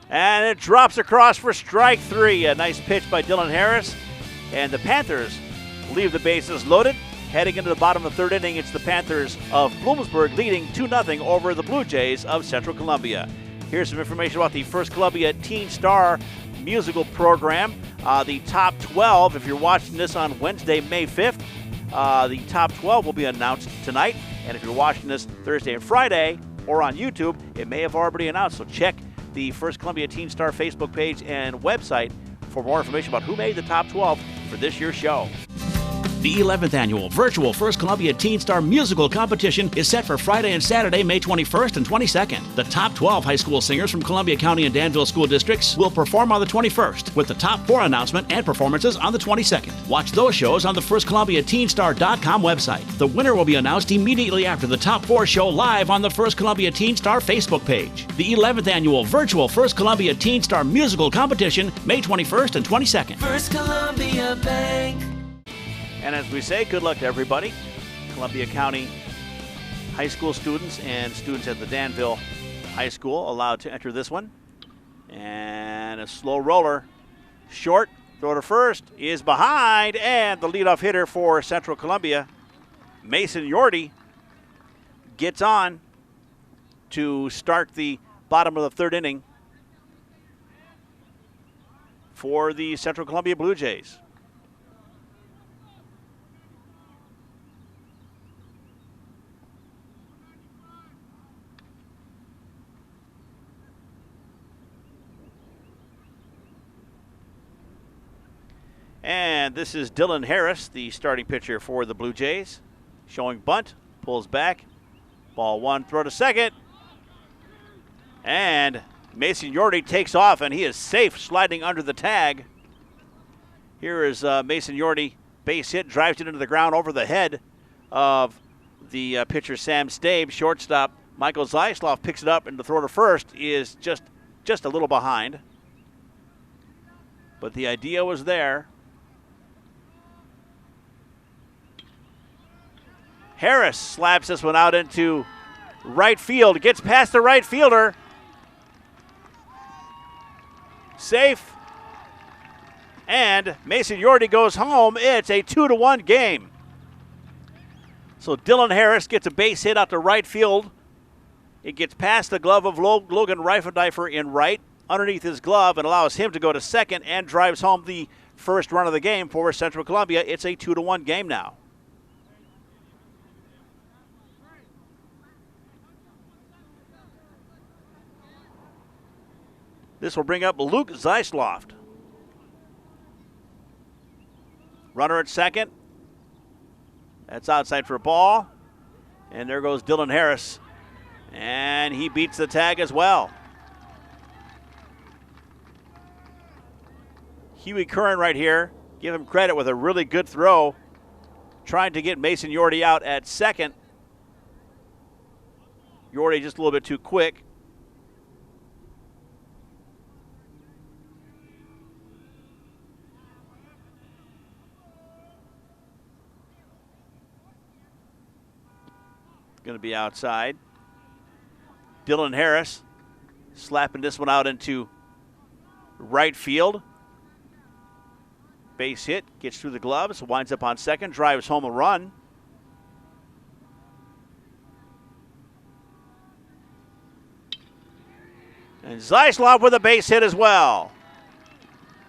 And it drops across for strike 3. A nice pitch by Dylan Harris. And the Panthers leave the bases loaded. Heading into the bottom of the 3rd inning, it's the Panthers of Bloomsburg leading 2-0 over the Blue Jays of Central Columbia. Here's some information about the First Columbia Teen Star musical program. The top 12, if you're watching this on Wednesday, May 5th, the top 12 will be announced tonight. And if you're watching this Thursday and Friday or on YouTube, it may have already announced. So check the First Columbia Teen Star Facebook page and website for more information about who made the top 12 for this year's show. The 11th annual virtual First Columbia Teen Star Musical Competition is set for Friday and Saturday, May 21st and 22nd. The top 12 high school singers from Columbia County and Danville school districts will perform on the 21st, with the top 4 announcement and performances on the 22nd. Watch those shows on the FirstColumbiaTeenStar.com website. The winner will be announced immediately after the top 4 show live on the First Columbia Teen Star Facebook page. The 11th annual virtual First Columbia Teen Star Musical Competition, May 21st and 22nd. First Columbia Bank. And as we say, good luck to everybody. Columbia County high school students and students at the Danville High School allowed to enter this one. And a slow roller. Short, throw to first, is behind, and the leadoff hitter for Central Columbia, Mason Yorty, gets on to start the bottom of the third inning for the Central Columbia Blue Jays. And this is Dylan Harris, the starting pitcher for the Blue Jays. Showing bunt, pulls back. Ball one, throw to second. And Mason Yorty takes off, and he is safe sliding under the tag. Here is Mason Yorty, base hit, drives it into the ground over the head of the pitcher Sam Stabe. Shortstop Michael Zeisloff picks it up, and the throw to first is just a little behind. But the idea was there. Harris slaps this one out into right field. Gets past the right fielder. Safe. And Mason Yorty goes home. It's a 2-1 game. So Dylan Harris gets a base hit out to right field. It gets past the glove of Logan Reifendeifer in right, underneath his glove, and allows him to go to second and drives home the first run of the game for Central Columbia. It's a 2-1 game now. This will bring up Luke Zeisloft. Runner at second. That's outside for a ball. And there goes Dylan Harris. And he beats the tag as well. Huey Curran right here. Give him credit with a really good throw. Trying to get Mason Yorty out at second. Yorty just a little bit too quick. Going to be outside. Dylan Harris slapping this one out into right field. Base hit, gets through the gloves, winds up on second, drives home a run. And Zeisloff with a base hit as well.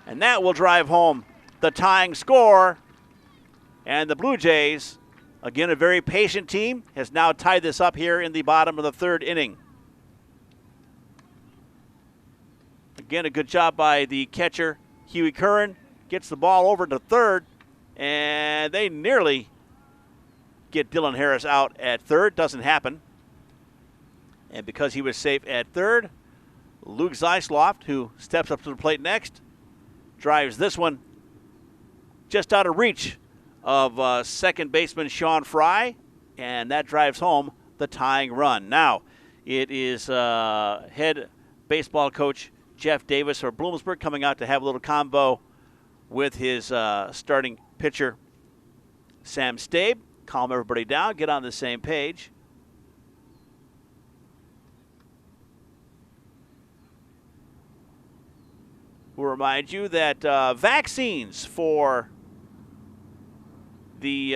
And that will drive home the tying score. And the Blue Jays, again, a very patient team, has now tied this up here in the bottom of the third inning. Again, a good job by the catcher, Huey Curran. Gets the ball over to third, and they nearly get Dylan Harris out at third. Doesn't happen. And because he was safe at third, Luke Zeisloft, who steps up to the plate next, drives this one just out of reach of second baseman Sean Fry, and that drives home the tying run. Now, it is head baseball coach Jeff Davis for Bloomsburg coming out to have a little combo with his starting pitcher Sam Stabe. Calm everybody down, get on the same page. We'll remind you that vaccines for the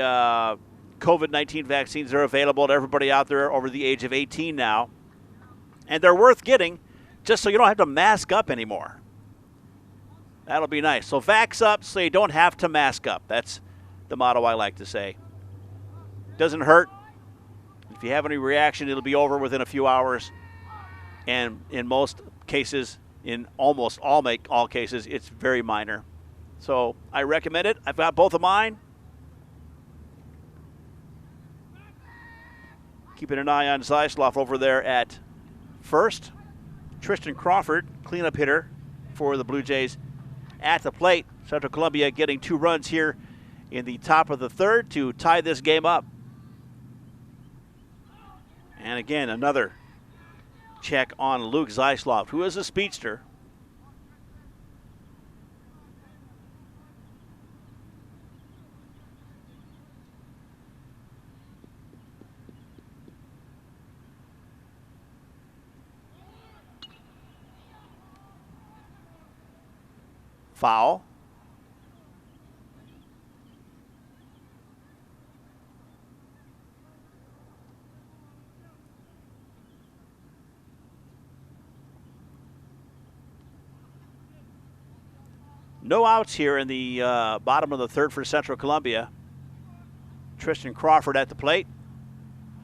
COVID-19 vaccines are available to everybody out there over the age of 18 now. And they're worth getting just so you don't have to mask up anymore. That'll be nice. So vax up so you don't have to mask up. That's the motto I like to say. Doesn't hurt. If you have any reaction, it'll be over within a few hours. And in most cases, in almost all cases, it's very minor. So I recommend it. I've got both of mine. Keeping an eye on Zeisloff over there at first. Tristan Crawford, cleanup hitter for the Blue Jays at the plate. Central Columbia getting 2 runs here in the top of the third to tie this game up. And again, another check on Luke Zeisloff, who is a speedster. Foul. No outs here in the bottom of the third for Central Columbia. Tristan Crawford at the plate.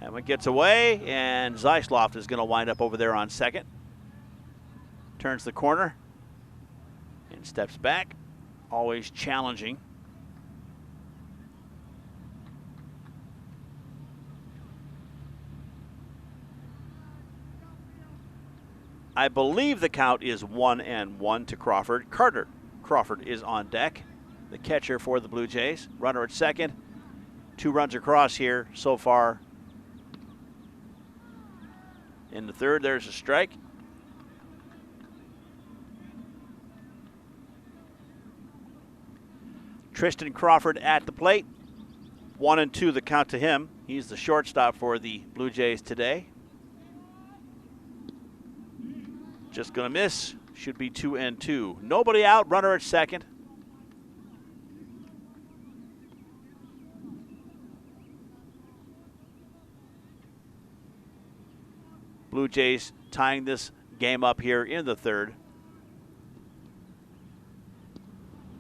That one gets away, and Zeisloff is going to wind up over there on second. Turns the corner and steps back. Always challenging. I believe the count is 1-1 to Crawford. Carter Crawford is on deck, the catcher for the Blue Jays. Runner at second. 2 runs across here so far. In the third, there's a strike. Tristan Crawford at the plate. 1-2 the count to him. He's the shortstop for the Blue Jays today. Just gonna miss. Should be 2-2. Nobody out, runner at second. Blue Jays tying this game up here in the third.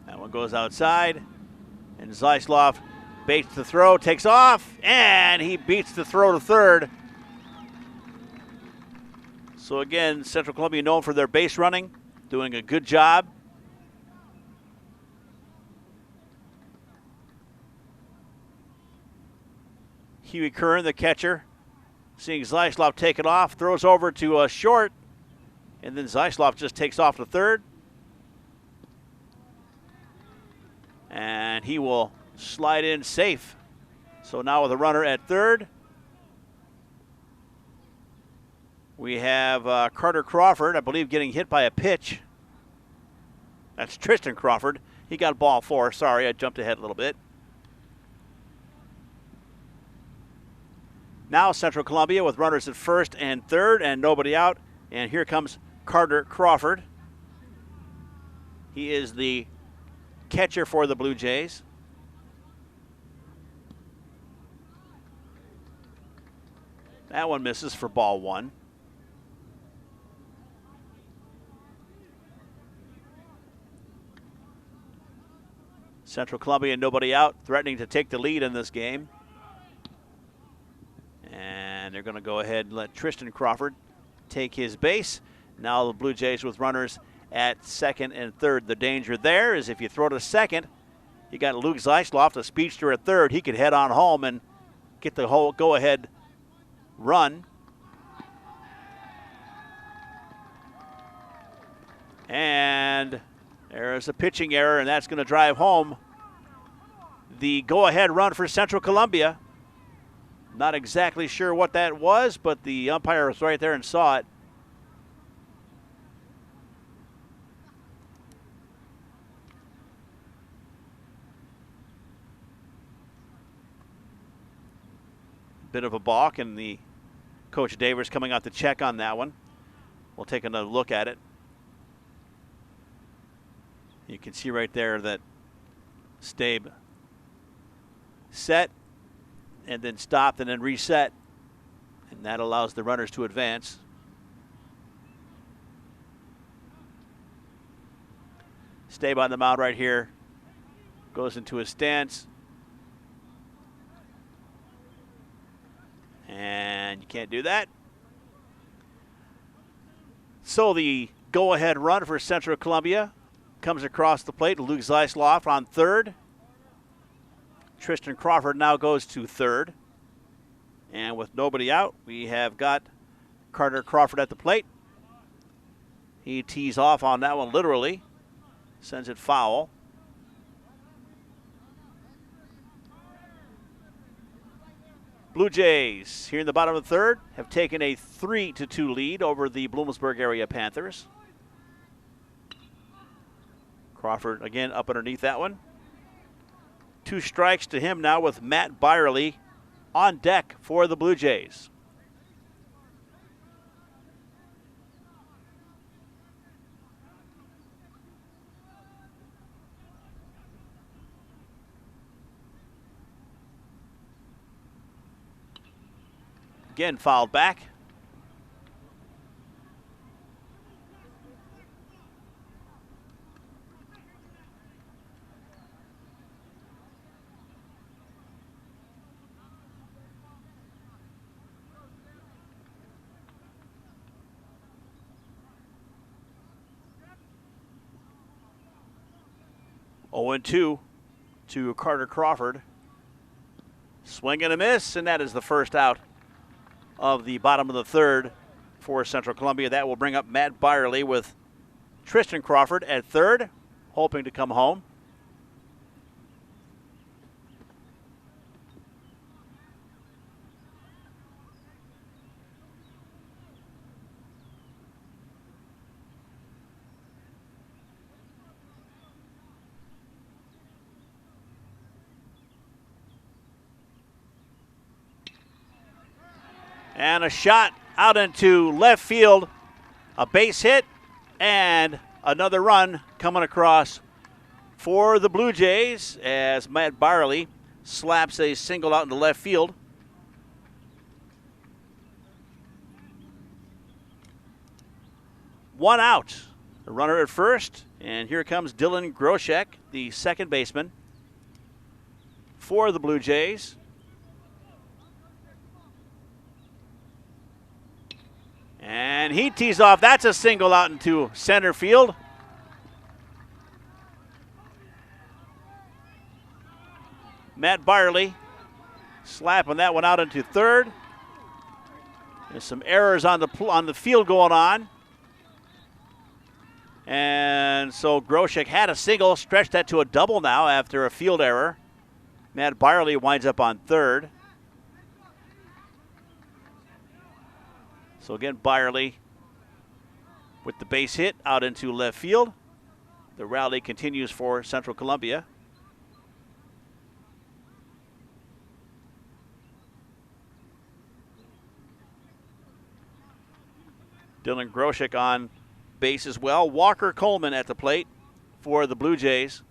That one goes outside, and Zeisloff baits the throw, takes off, and he beats the throw to third. So again, Central Columbia known for their base running, doing a good job. Huey Kern, the catcher, seeing Zeisloff take it off, throws over to a short, and then Zeisloff just takes off to third. And he will slide in safe. So now with a runner at third, we have Carter Crawford, I believe, getting hit by a pitch. That's Tristan Crawford. He got ball 4. Sorry, I jumped ahead a little bit. Now Central Columbia with runners at first and third and nobody out. And here comes Carter Crawford. He is the catcher for the Blue Jays. That one misses for ball 1. Central Columbia, nobody out, threatening to take the lead in this game. And they're going to go ahead and let Tristan Crawford take his base. Now the Blue Jays with runners at second and third. The danger there is if you throw to second, you got Luke Zeisloff, the speedster, at third. He could head on home and get the whole go-ahead run. And there's a pitching error, and that's going to drive home the go-ahead run for Central Columbia. Not exactly sure what that was, but the umpire was right there and saw it. Bit of a balk, and the Coach Davers coming out to check on that one. We'll take another look at it. You can see right there that Stabe set and then stopped and then reset, and that allows the runners to advance. Stabe on the mound right here, goes into his stance, and you can't do that. So the go-ahead run for Central Columbia comes across the plate. Luke Zeisloff on third. Tristan Crawford now goes to third. And with nobody out, we have got Carter Crawford at the plate. He tees off on that one literally, sends it foul. Blue Jays here in the bottom of the third have taken a 3-2 lead over the Bloomsburg area Panthers. Crawford again up underneath that one. 2 strikes to him now with Matt Byerly on deck for the Blue Jays. Again fouled back. Oh, 2 to Carter Crawford. Swing and a miss, and that is the first out of the bottom of the third for Central Columbia. That will bring up Matt Byerly with Tristan Crawford at third, hoping to come home. And a shot out into left field, a base hit, and another run coming across for the Blue Jays as Matt Byerly slaps a single out into left field. One out, the runner at first, and here comes Dylan Groshek, the second baseman for the Blue Jays. And he tees off. That's a single out into center field. Matt Byerly slapping that one out into third. There's some errors on the field going on. And so Groshek had a single, stretched that to a double now after a field error. Matt Byerly winds up on third. So again, Byerly with the base hit out into left field. The rally continues for Central Columbia. Dylan Groshek on base as well. Walker Coleman at the plate for the Blue Jays.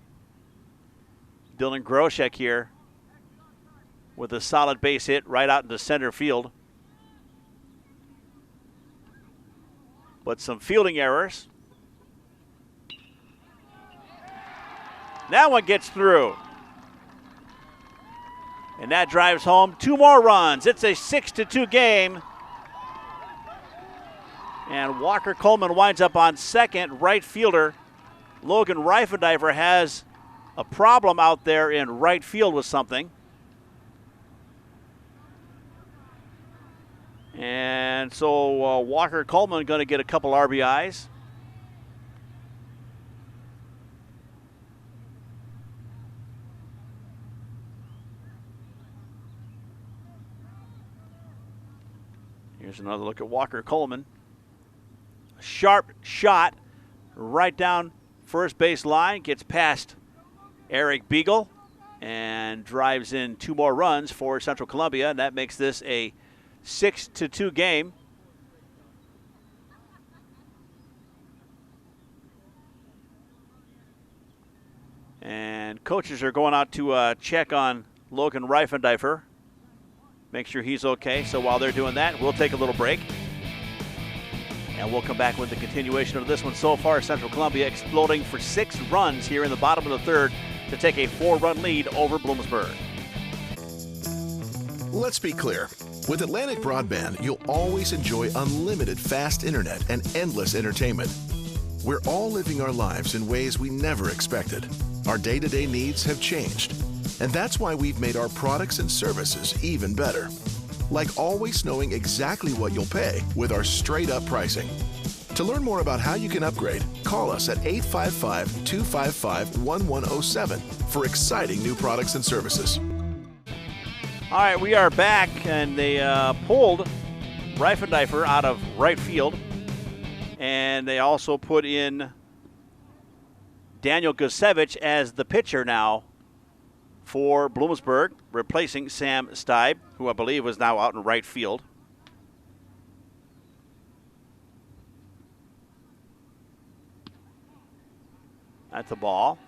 Dylan Groshek here with a solid base hit right out into center field. But some fielding errors. That one gets through. And that drives home 2 more runs. It's a 6-2 game. And Walker Coleman winds up on second. Right fielder Logan Reifendifer has a problem out there in right field with something. And so Walker Coleman going to get a couple RBIs. Here's another look at Walker Coleman. A sharp shot right down first base line, gets past Eric Beagle and drives in 2 more runs for Central Columbia, and that makes this a 6-2 game. And coaches are going out to check on Logan Reifendifer, make sure he's okay. So while they're doing that, we'll take a little break. And we'll come back with the continuation of this one. So far, Central Columbia exploding for 6 runs here in the bottom of the third to take a 4-run lead over Bloomsburg. Let's be clear. With Atlantic Broadband, you'll always enjoy unlimited fast internet and endless entertainment. We're all living our lives in ways we never expected. Our day-to-day needs have changed, and that's why we've made our products and services even better. like always knowing exactly what you'll pay with our straight-up pricing. To learn more about how you can upgrade, call us at 855-255-1107 for exciting new products and services. All right, we are back, and they pulled Reifendeifer out of right field, and they also put in Daniel Gusevich as the pitcher now for Bloomsburg, replacing Sam Steib, who I believe was now out in right field. That's the ball.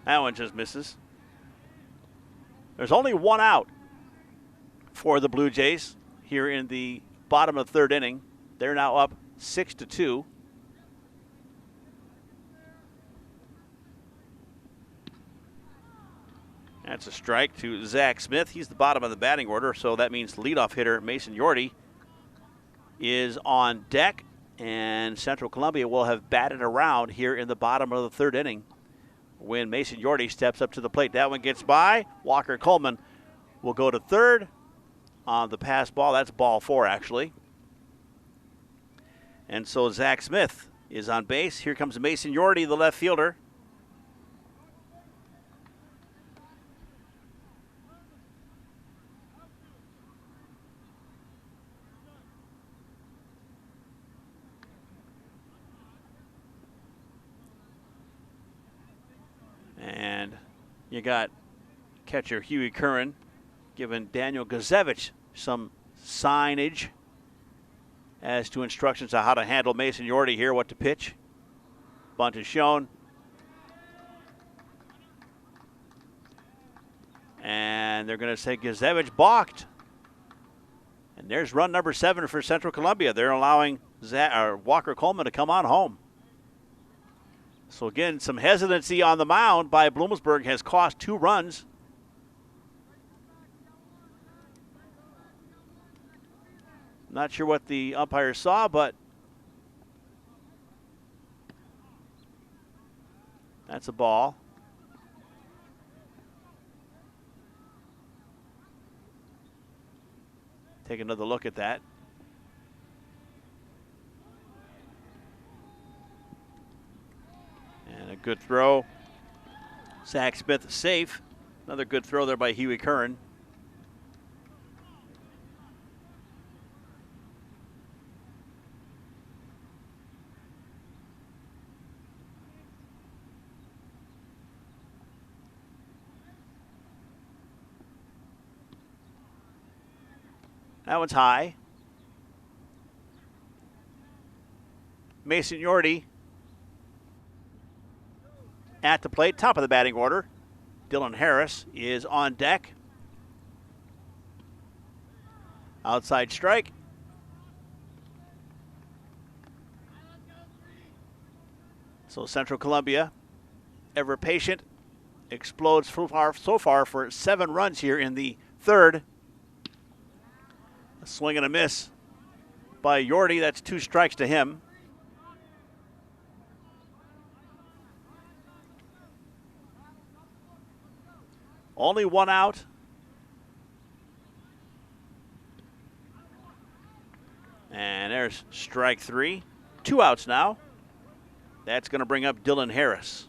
That one just misses. There's only one out for the Blue Jays here in the bottom of the third inning. They're now up 6-2. That's a strike to Zach Smith. He's the bottom of the batting order, so that means leadoff hitter Mason Yorty is on deck, and Central Columbia will have batted around here in the bottom of the third inning when Mason Yorty steps up to the plate. That one gets by. Walker Coleman will go to third on the pass ball. That's ball 4, actually. And so Zach Smith is on base. Here comes Mason Yorty, the left fielder. And you got catcher Huey Curran giving Daniel Gusevich some signage as to instructions on how to handle Mason Yorty here, what to pitch. Bunt is shown. And they're going to say Gusevich balked. And there's run number 7 for Central Columbia. They're allowing Walker Coleman to come on home. So again, some hesitancy on the mound by Bloomsburg has cost 2 runs. Not sure what the umpire saw, but that's a ball. Take another look at that. And a good throw. Zach Smith safe. Another good throw there by Huey Curran. That one's high. Mason Yorty at the plate, top of the batting order. Dylan Harris is on deck. Outside strike. So Central Columbia, ever patient, explodes so far for 7 runs here in the third. A swing and a miss by Yorty. That's 2 strikes to him. Only 1 out. And there's strike 3. 2 outs now. That's going to bring up Dylan Harris.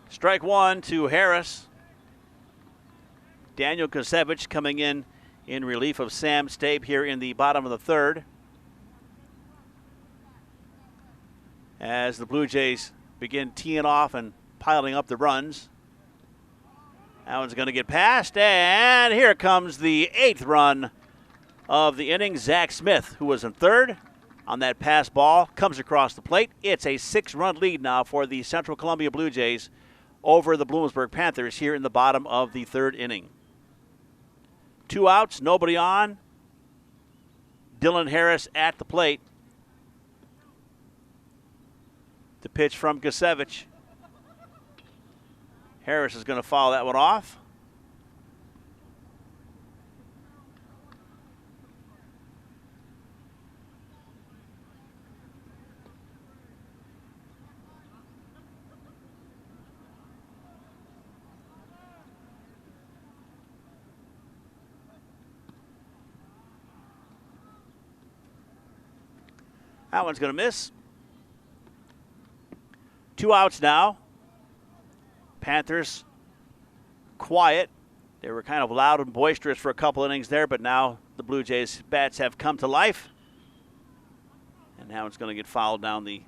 Strike 1 to Harris. Daniel Gusevich coming in relief of Sam Steib here in the bottom of the third. As the Blue Jays begin teeing off and piling up the runs. That one's going to get past, and here comes the 8th run of the inning. Zach Smith, who was in third on that pass ball, comes across the plate. It's a 6-run lead now for the Central Columbia Blue Jays over the Bloomsburg Panthers here in the bottom of the third inning. 2 outs, nobody on. Dylan Harris at the plate. The pitch from Gusevich. Harris is going to foul that one off. That one's going to miss. 2 outs now. Panthers quiet. They were kind of loud and boisterous for a couple innings there, but now the Blue Jays bats have come to life. And now it's going to get fouled down the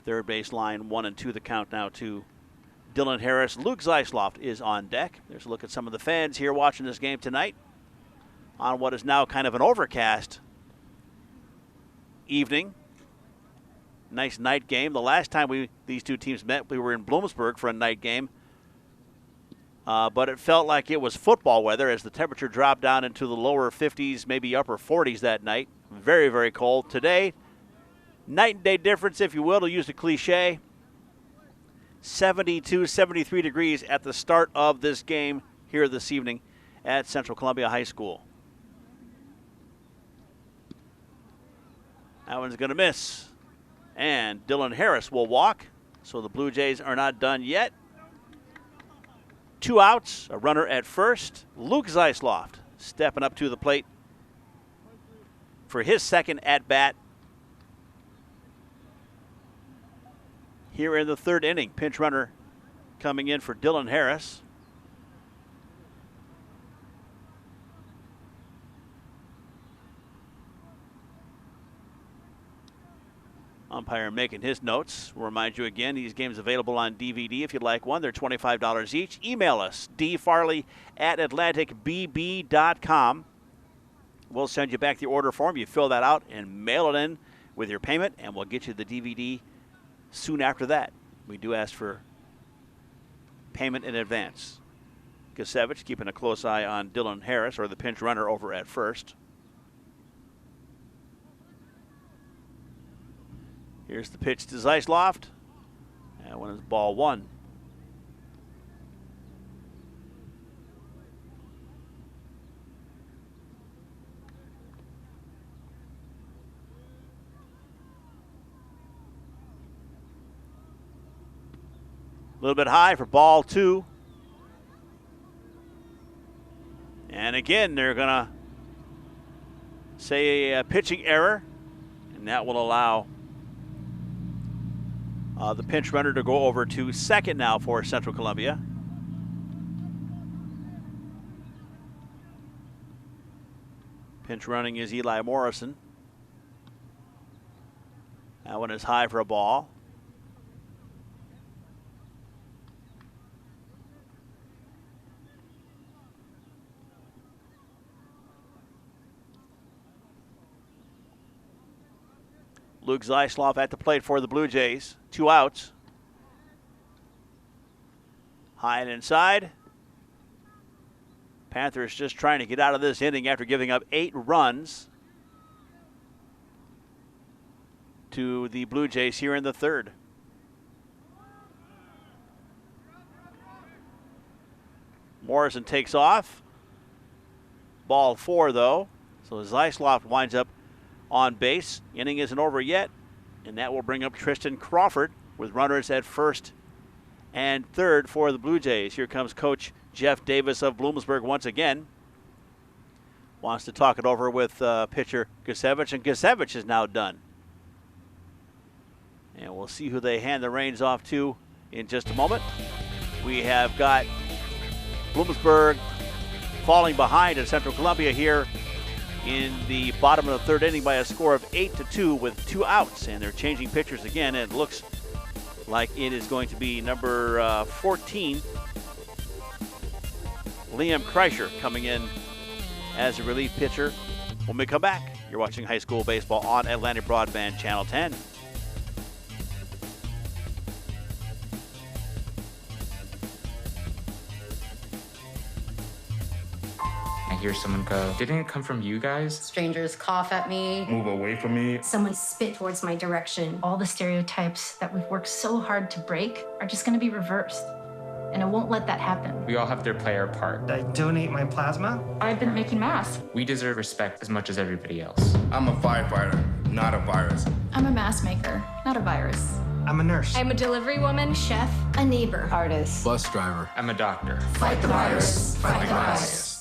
third base line. 1-2 the count now to Dylan Harris. Luke Zeisloft is on deck. There's a look at some of the fans here watching this game tonight on what is now kind of an overcast evening. Nice night game. The last time these two teams met, we were in Bloomsburg for a night game. But it felt like it was football weather as the temperature dropped down into the lower 50s, maybe upper 40s that night. Very, very cold. Today, night and day difference, if you will, to use the cliche. 72, 73 degrees at the start of this game here this evening at Central Columbia High School. That one's going to miss. And Dylan Harris will walk. So the Blue Jays are not done yet. 2 outs, a runner at first. Luke Zeisloft stepping up to the plate for his second at-bat here in the third inning. Pinch runner coming in for Dylan Harris. Umpire making his notes. We'll remind you again, these games available on DVD if you'd like one. They're $25 each. Email us, dfarley@atlanticbb.com. We'll send you back the order form. You fill that out and mail it in with your payment, and we'll get you the DVD soon after that. We do ask for payment in advance. Gusevich keeping a close eye on Dylan Harris, or the pinch runner, over at first. Here's the pitch to Zeisloft. That one is ball 1. A little bit high for ball 2. And again, they're going to say a pitching error, and that will allow the pinch runner to go over to second now for Central Columbia. Pinch running is Eli Morrison. That one is high for a ball. Luke Zeisloft at the plate for the Blue Jays. 2 outs. High and inside. Panthers just trying to get out of this inning after giving up 8 runs to the Blue Jays here in the third. Morrison takes off. Ball 4, though. So Zeisloft winds up on base. Inning isn't over yet, and that will bring up Tristan Crawford with runners at first and third for the Blue Jays. Here comes Coach Jeff Davis of Bloomsburg once again. Wants to talk it over with pitcher Gusevich, and Gusevich is now done. And we'll see who they hand the reins off to in just a moment. We have got Bloomsburg falling behind at Central Columbia here in the bottom of the third inning by a score of 8-2 with 2 outs, and they're changing pitchers again, and it looks like it is going to be number 14, Liam Kreischer, coming in as a relief pitcher. When we come back, you're watching high school baseball on Atlantic Broadband Channel 10. hear someone go, "Didn't it come from you guys?" Strangers cough at me. Move away from me. Someone spit towards my direction. All the stereotypes that we've worked so hard to break are just going to be reversed. And I won't let that happen. We all have to play our part. I donate my plasma. I've been making masks. We deserve respect as much as everybody else. I'm a firefighter, not a virus. I'm a mask maker, not a virus. I'm a nurse. I'm a delivery woman, chef, a neighbor, Artist. Bus driver. I'm a doctor. Fight the virus. Fight the virus.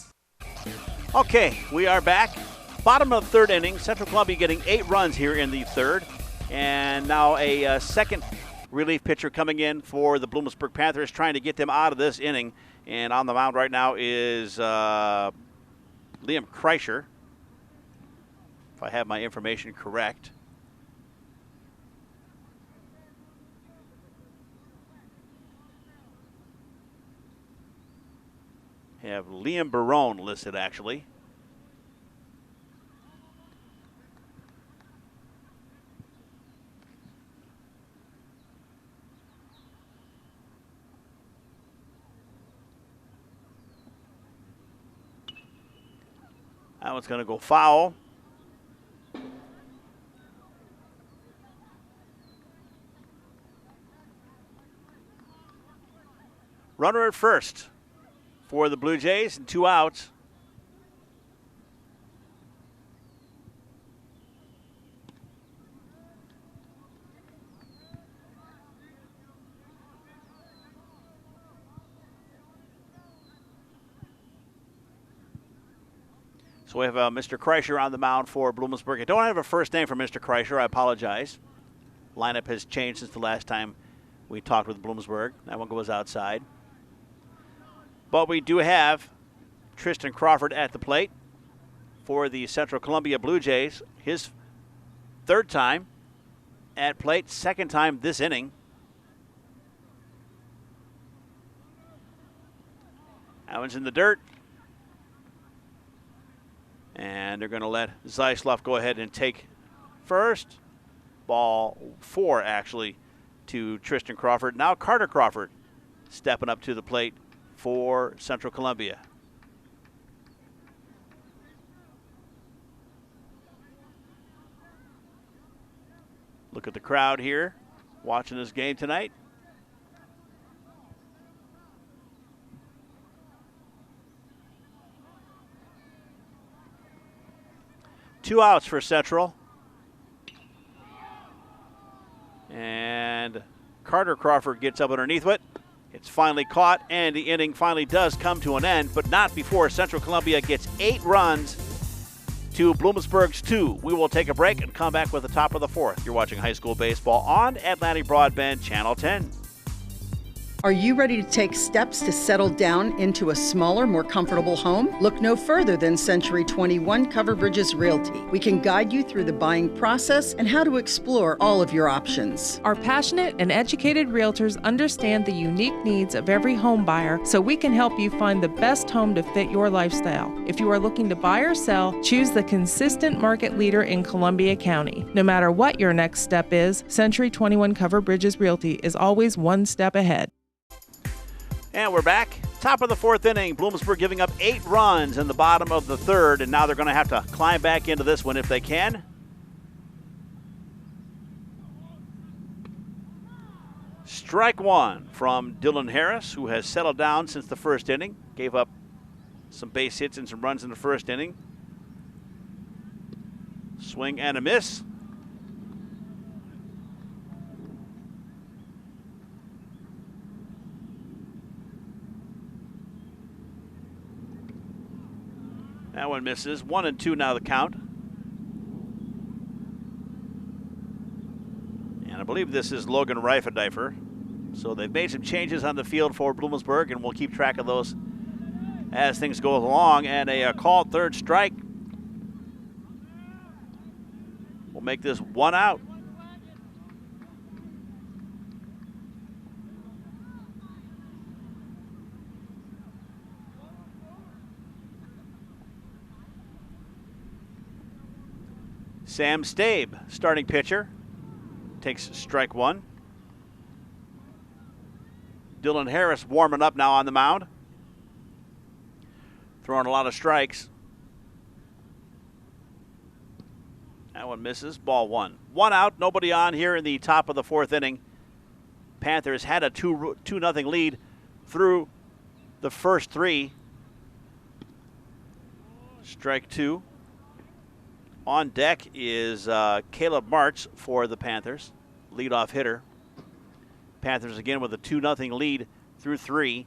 Okay, we are back. Bottom of the third inning. Central Columbia getting 8 runs here in the third. And now a second relief pitcher coming in for the Bloomsburg Panthers, trying to get them out of this inning. And on the mound right now is Liam Kreischer, if I have my information correct. Have Liam Barone listed, actually. That one's going to go foul. Runner at first for the Blue Jays, and 2 outs. So we have Mr. Kreischer on the mound for Bloomsburg. I don't have a first name for Mr. Kreischer. I apologize. Lineup has changed since the last time we talked with Bloomsburg. That one goes outside. But we do have Tristan Crawford at the plate for the Central Columbia Blue Jays. His 3rd time at plate, 2nd time this inning. That one's in the dirt. And they're going to let Zeisloff go ahead and take first. Ball 4, actually, to Tristan Crawford. Now Carter Crawford stepping up to the plate for Central Columbia. Look at the crowd here watching this game tonight. Two outs for Central. And Carter Crawford gets up underneath it. It's finally caught, and the inning finally does come to an end, but not before Central Columbia gets 8 runs to Bloomsburg's 2. We will take a break and come back with the top of the 4th. You're watching high school baseball on Atlantic Broadband Channel 10. Are you ready to take steps to settle down into a smaller, more comfortable home? Look no further than Century 21 Cover Bridges Realty. We can guide you through the buying process and how to explore all of your options. Our passionate and educated realtors understand the unique needs of every home buyer, so we can help you find the best home to fit your lifestyle. If you are looking to buy or sell, choose the consistent market leader in Columbia County. No matter what your next step is, Century 21 Cover Bridges Realty is always one step ahead. And we're back. Top of the 4th inning. Bloomsburg giving up 8 runs in the bottom of the 3rd, and now they're going to have to climb back into this one if they can. Strike 1 from Dylan Harris, who has settled down since the 1st inning. Gave up some base hits and some runs in the 1st inning. Swing and a miss. That one misses. 1-2 now the count. And I believe this is Logan Reifendeifer. So they've made some changes on the field for Bloomsburg, and we'll keep track of those as things go along. And a called 3rd strike will make this 1 out. Sam Stabe, starting pitcher, takes strike 1. Dylan Harris warming up now on the mound. Throwing a lot of strikes. That one misses. Ball one. One out, nobody on here in the top of the fourth inning. Panthers had a 2-0 lead through the first three. Strike two. On deck is Caleb March for the Panthers, leadoff hitter. Panthers again with a 2-0 lead through three.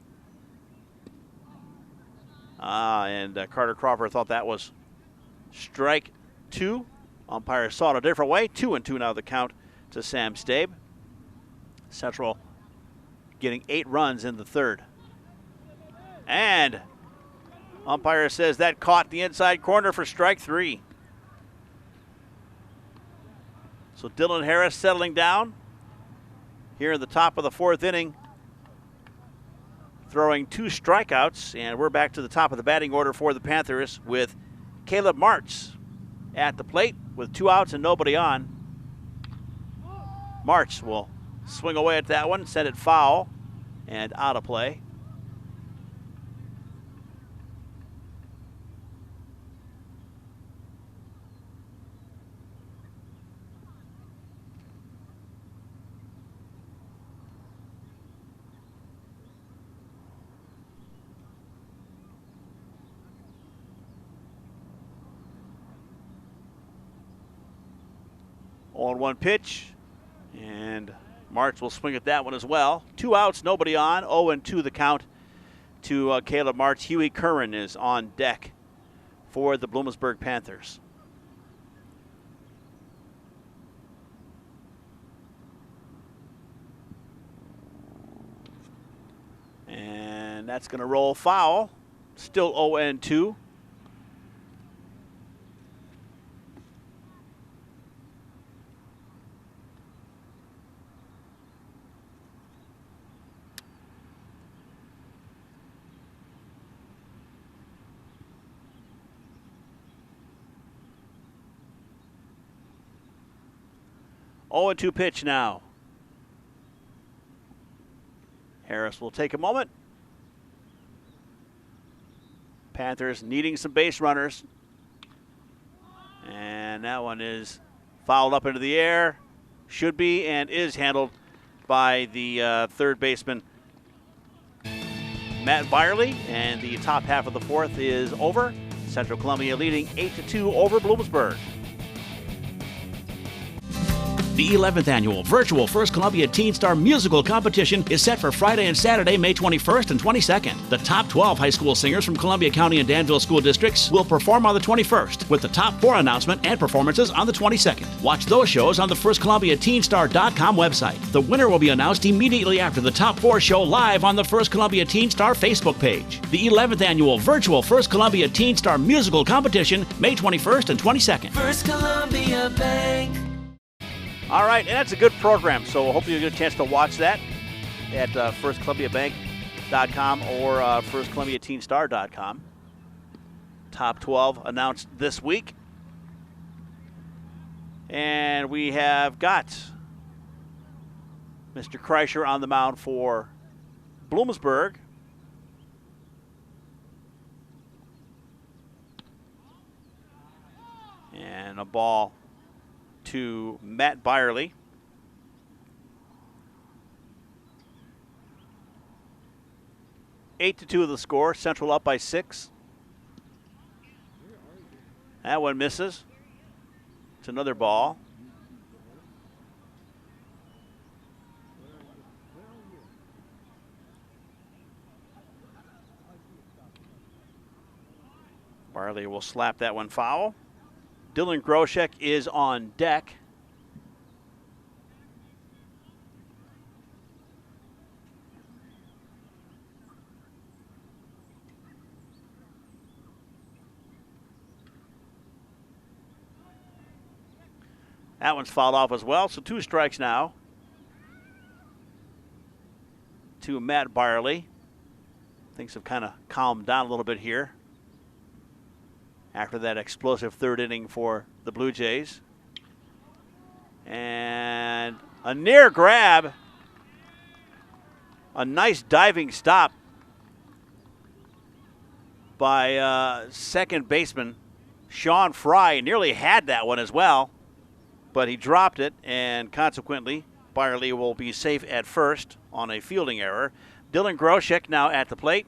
And Carter Crawford thought that was strike two. Umpire saw it a different way. 2-2 now the count to Sam Stabe. Central getting 8 runs in the third. And umpire says that caught the inside corner for strike three. So Dylan Harris settling down here in the top of the fourth inning, throwing 2 strikeouts, and we're back to the top of the batting order for the Panthers with Caleb March at the plate with 2 outs and nobody on. March will swing away at that one, send it foul and out of play. On 1 pitch, and March will swing at that one as well. 2 outs, nobody on. 0-2 the count to Caleb March. Huey Curran is on deck for the Bloomsburg Panthers. And that's going to roll foul. Still 0-2. Oh, 0-2 pitch now. Harris will take a moment. Panthers needing some base runners. And that one is fouled up into the air. Should be and is handled by the third baseman, Matt Byerly. And the top half of the fourth is over. Central Columbia leading 8-2 over Bloomsburg. The 11th annual virtual First Columbia Teen Star Musical Competition is set for Friday and Saturday, May 21st and 22nd. The top 12 high school singers from Columbia County and Danville school districts will perform on the 21st, with the top 4 announcement and performances on the 22nd. Watch those shows on the FirstColumbiaTeenStar.com website. The winner will be announced immediately after the top 4 show live on the First Columbia Teen Star Facebook page. The 11th annual virtual First Columbia Teen Star Musical Competition, May 21st and 22nd. First Columbia Bank. All right, and that's a good program, so hopefully you'll get a chance to watch that at firstcolumbiabank.com or firstcolumbiateenstar.com. Top 12 announced this week. And we have got Mr. Kreischer on the mound for Bloomsburg. And a ball to Matt Byerly. 8-2 of the score. Central up by 6. That one misses. It's another ball. Byerly will slap that one foul. Dylan Groshek is on deck. That one's fouled off as well, so 2 strikes now to Matt Byerly. Things have kind of calmed down a little bit here after that explosive third inning for the Blue Jays. And a near grab. A nice diving stop by second baseman Sean Fry. Nearly had that one as well. but he dropped it, and consequently, Byerly will be safe at first on a fielding error. Dylan Groshek now at the plate.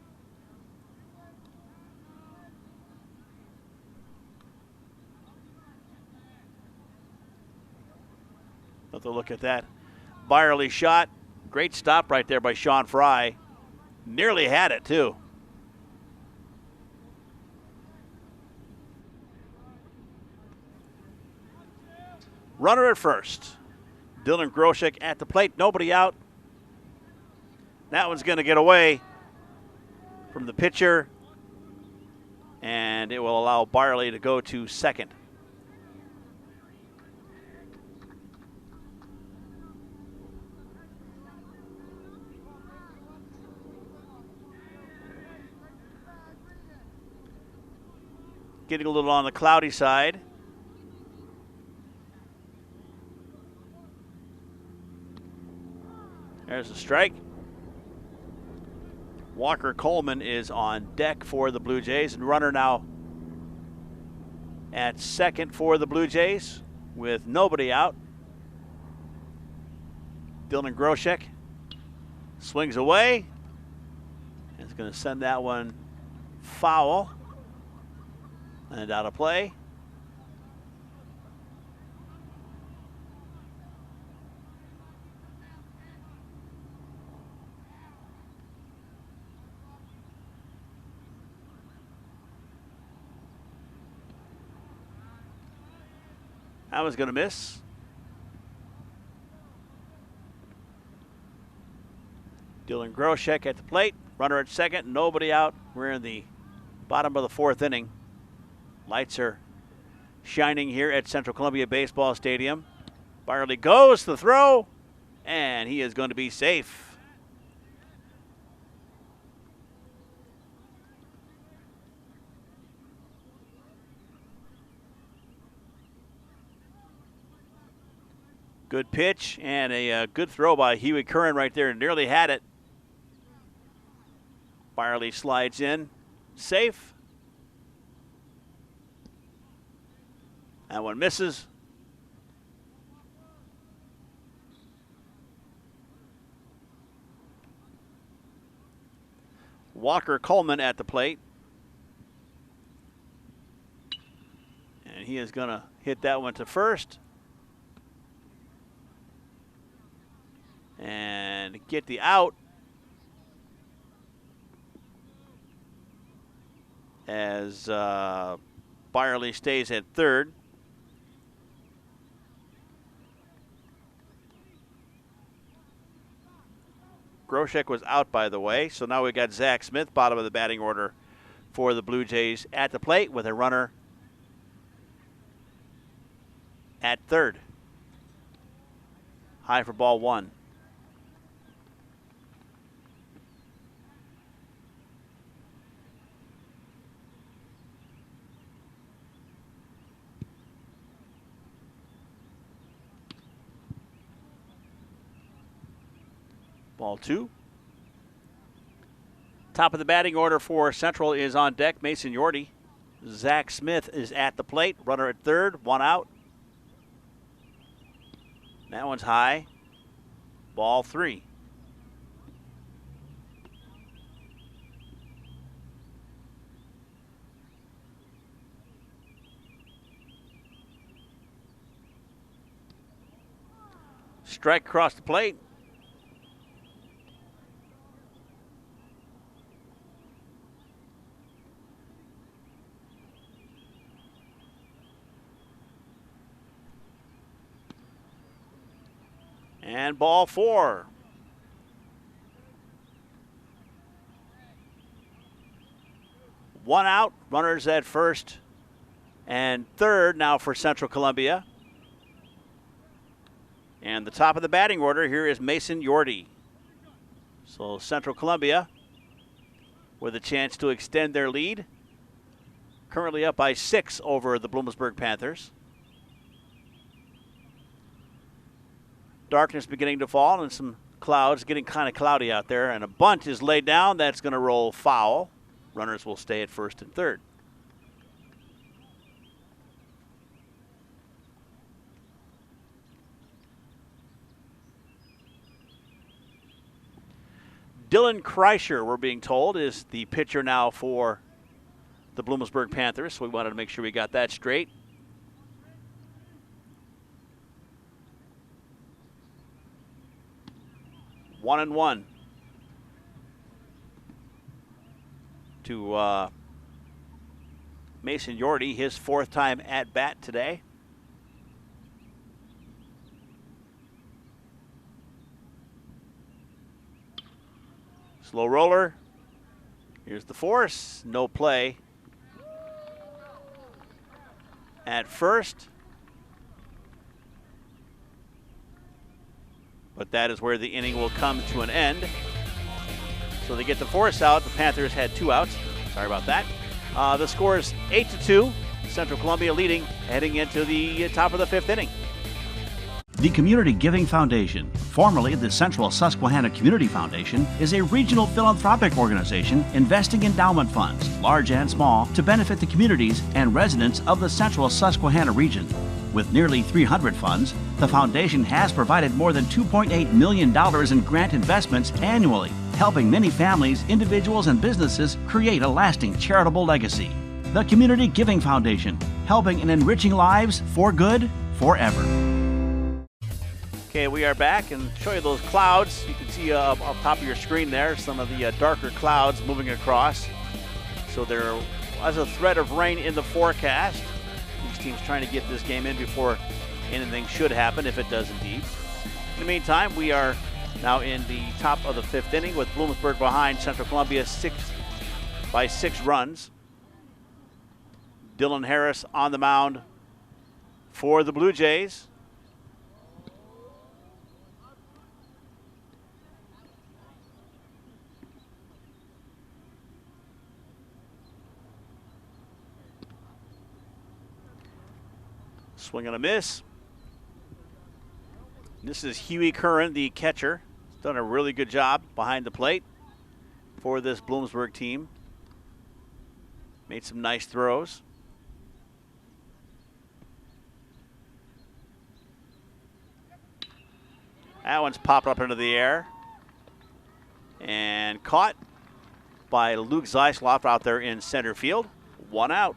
Let's look at that. Byerly shot. Great stop right there by Sean Fry. Nearly had it, too. Runner at first. Dylan Groshek at the plate. Nobody out. That one's going to get away from the pitcher, and it will allow Byerly to go to second. Getting a little on the cloudy side. There's a strike. Walker Coleman is on deck for the Blue Jays, and runner now at second for the Blue Jays with nobody out. Dylan Groshek swings away. Is going to send that one foul and out of play. That was going to miss. Dylan Groshek at the plate. Runner at second. Nobody out. We're in the bottom of the fourth inning. Lights are shining here at Central Columbia Baseball Stadium. Byerly goes to throw, and he is going to be safe. Good pitch and a good throw by Huey Curran right there. Nearly had it. Byerly slides in. Safe. That one misses. Walker Coleman at the plate. And he is going to hit that one to first. And get the out as Byerly stays at third. Groshek was out, by the way, so now we got Zach Smith, bottom of the batting order for the Blue Jays, at the plate with a runner at third. High for ball one. Ball two. Top of the batting order for Central is on deck, Mason Yordy. Zach Smith is at the plate. Runner at third, one out. That one's high. Ball three. Strike across the plate. And ball four. One out, runners at first and third now for Central Columbia. And the top of the batting order here is Mason Yordy. So Central Columbia with a chance to extend their lead. Currently up by 6 over the Bloomsburg Panthers. Darkness beginning to fall and some clouds, getting kind of cloudy out there. And a bunt is laid down. That's going to roll foul. Runners will stay at first and third. Dylan Kreischer, we're being told, is the pitcher now for the Bloomsburg Panthers, so we wanted to make sure we got that straight. One and one to Mason Yorty, his fourth time at bat today. Slow roller. Here's the force. No play at first. But that is where the inning will come to an end. So they get the force out. The Panthers had 2 outs. Sorry about that. The score is 8-2. Central Columbia leading heading into the top of the 5th inning. The Community Giving Foundation, formerly the Central Susquehanna Community Foundation, is a regional philanthropic organization investing endowment funds, large and small, to benefit the communities and residents of the Central Susquehanna region. With nearly 300 funds, the foundation has provided more than $2.8 million in grant investments annually, helping many families, individuals, and businesses create a lasting charitable legacy. The Community Giving Foundation, helping and enriching lives for good, forever. Okay, we are back and show you those clouds. You can see up top of your screen there some of the darker clouds moving across. So there was a threat of rain in the forecast. These teams trying to get this game in before anything should happen, if it does indeed. In the meantime, we are now in the top of the 5th inning with Bloomsburg behind Central Columbia by 6 runs. Dylan Harris on the mound for the Blue Jays. Swing and a miss. This is Huey Curran, the catcher. He's done a really good job behind the plate for this Bloomsburg team. Made some nice throws. That one's popped up into the air and caught by Luke Zeisloff out there in center field. 1 out.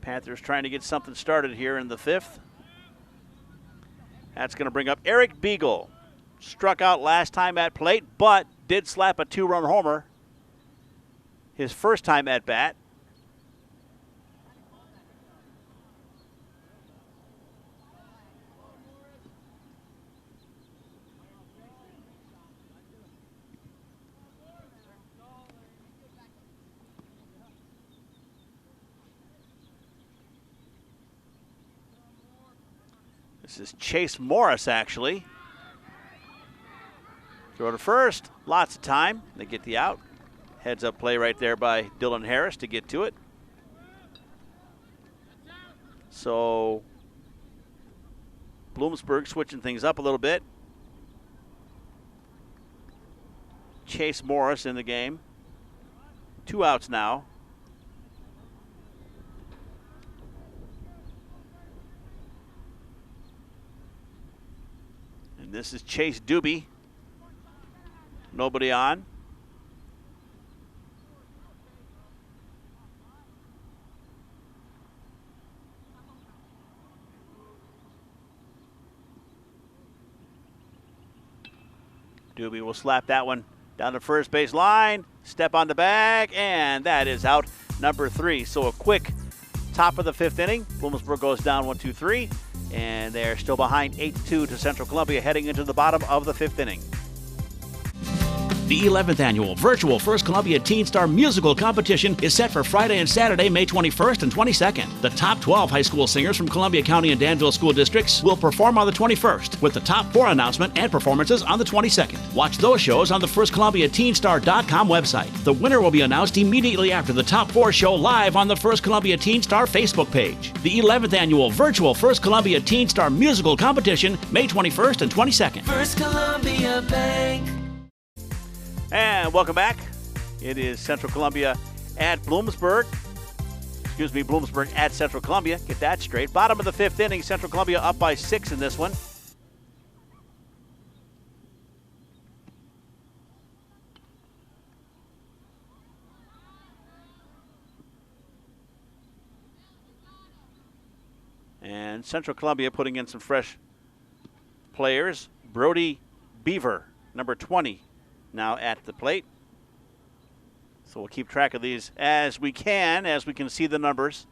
Panthers trying to get something started here in the 5th. That's going to bring up Eric Beagle. Struck out last time at plate, but did slap a 2-run homer his first time at bat. This is Chase Morris, actually. Throw to first. Lots of time. They get the out. Heads up play right there by Dylan Harris to get to it. So Bloomsburg switching things up a little bit. Chase Morris in the game. 2 outs now. And this is Chase Doobie. Nobody on. Doobie will slap that one down the first base line. Step on the bag, and that is out number 3. So a quick top of the 5th inning. Bloomsburg goes down 1-2-3. And they're still behind 8-2 to Central Columbia heading into the bottom of the 5th inning. The 11th annual virtual First Columbia Teen Star Musical Competition is set for Friday and Saturday, May 21st and 22nd. The top 12 high school singers from Columbia County and Danville school districts will perform on the 21st, with the top 4 announcement and performances on the 22nd. Watch those shows on the FirstColumbiaTeenStar.com website. The winner will be announced immediately after the top 4 show live on the First Columbia Teen Star Facebook page. The 11th annual virtual First Columbia Teen Star Musical Competition, May 21st and 22nd. First Columbia Bank. And welcome back. It is Central Columbia at Bloomsburg. Excuse me, Bloomsburg at Central Columbia. Get that straight. Bottom of the 5th inning, Central Columbia up by 6 in this one. And Central Columbia putting in some fresh players. Brody Beaver, number 20, now at the plate. So we'll keep track of these as we can see the numbers.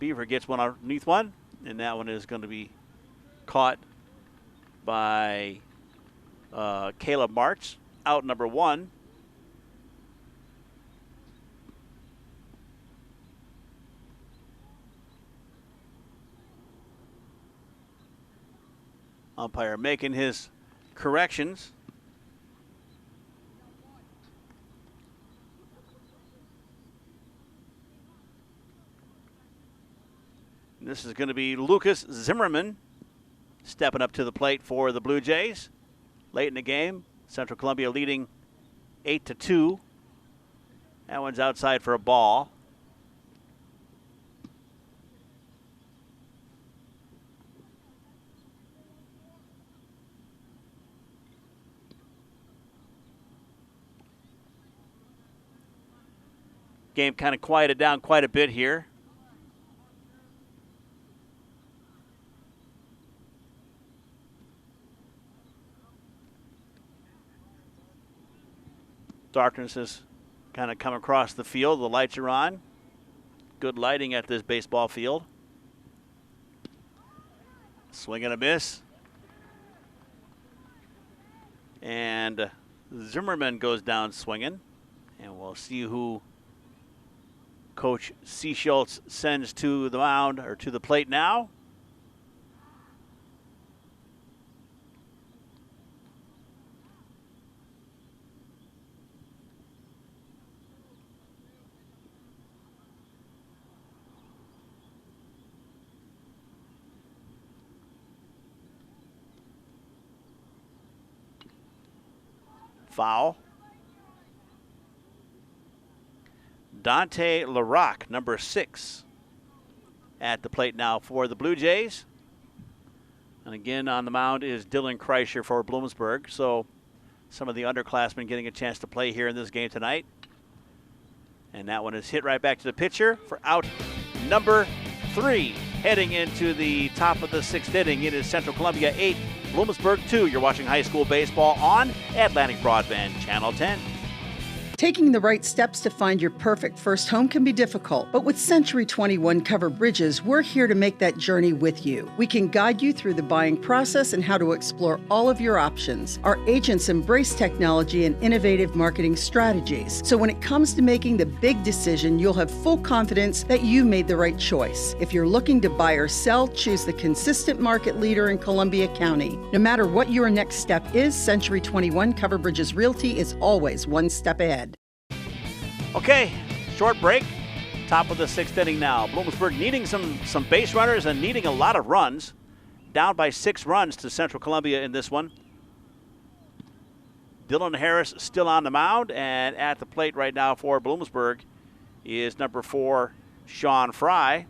Beaver gets one underneath one, and that one is going to be caught by Caleb March, out number 1. Umpire making his corrections. This is going to be Lucas Zimmerman stepping up to the plate for the Blue Jays. Late in the game, Central Columbia leading 8-2. That one's outside for a ball. Game kind of quieted down quite a bit here. Darkness has kind of come across the field. The lights are on. Good lighting at this baseball field. Swing and a miss. And Zimmerman goes down swinging. And we'll see who Coach C. Schultz sends to the mound or to the plate now. Foul. Dante LaRock, number 6, at the plate now for the Blue Jays. And again on the mound is Dylan Kreischer for Bloomsburg. So some of the underclassmen getting a chance to play here in this game tonight. And that one is hit right back to the pitcher for out number 3. Heading into the top of the 6th inning, it is Central Columbia 8, Bloomsburg 2. You're watching high school baseball on Atlantic Broadband Channel 10. Taking the right steps to find your perfect first home can be difficult, but with Century 21 Cover Bridges, we're here to make that journey with you. We can guide you through the buying process and how to explore all of your options. Our agents embrace technology and innovative marketing strategies, so when it comes to making the big decision, you'll have full confidence that you made the right choice. If you're looking to buy or sell, choose the consistent market leader in Columbia County. No matter what your next step is, Century 21 Cover Bridges Realty is always one step ahead. Okay, short break. Top of the 6th inning now. Bloomsburg needing some base runners and needing a lot of runs. Down by 6 runs to Central Columbia in this one. Dylan Harris still on the mound, and at the plate right now for Bloomsburg is number 4, Sean Fry.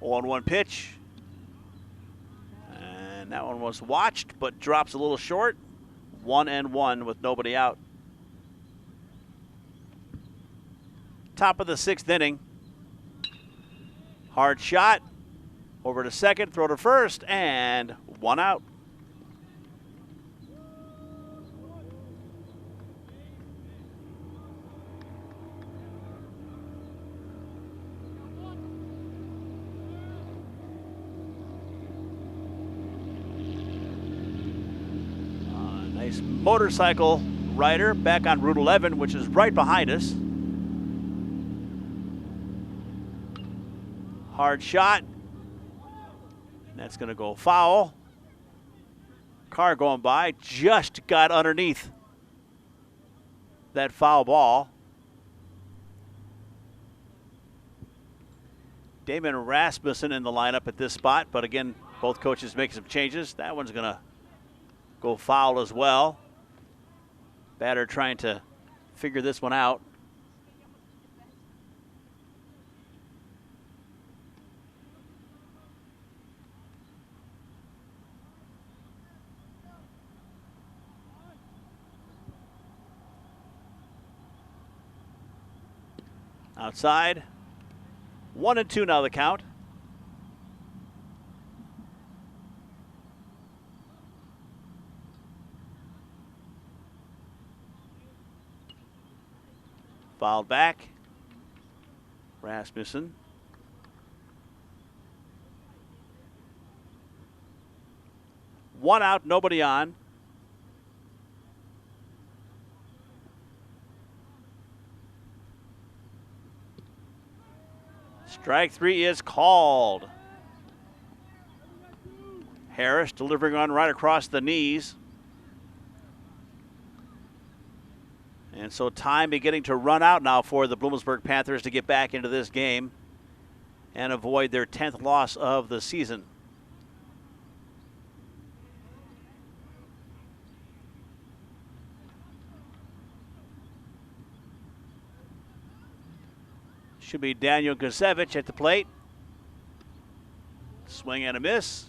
On 1 pitch, and that one was watched but drops a little short. 1-1 with nobody out. Top of the 6th inning. Hard shot over to second, throw to first, and 1 out. Nice motorcycle rider back on Route 11, which is right behind us. Hard shot. That's going to go foul. Car going by just got underneath that foul ball. Damon Rasmussen in the lineup at this spot, but again, both coaches making some changes. That one's going to go foul as well. Batter trying to figure this one out. Outside. 1-2 now the count. Fouled back. Rasmussen. One out, nobody on. Strike three is called. Harris delivering on right across the knees. And so time beginning to run out now for the Bloomsburg Panthers to get back into this game and avoid their 10th loss of the season. Should be Daniel Gusevich at the plate. Swing and a miss.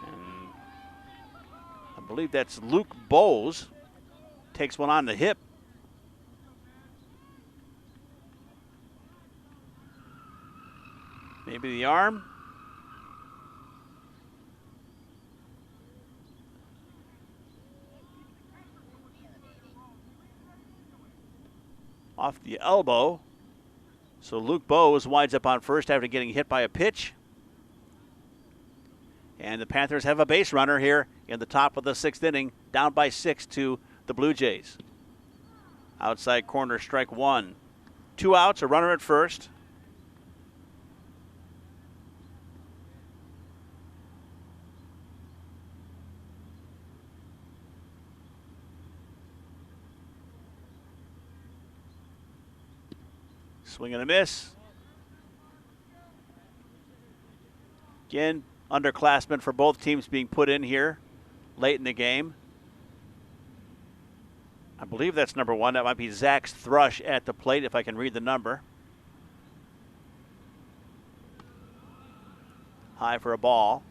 And I believe that's Luke Bowes. Takes one on the hip. Maybe the arm. Off the elbow. So Luke Bowes winds up on first after getting hit by a pitch. And the Panthers have a base runner here in the top of the 6th inning, down by 6 to the Blue Jays. Outside corner, strike one. 2 outs, a runner at first. Swing and a miss. Again, underclassmen for both teams being put in here late in the game. I believe that's number 1. That might be Zach Thrush at the plate if I can read the number. High for a ball.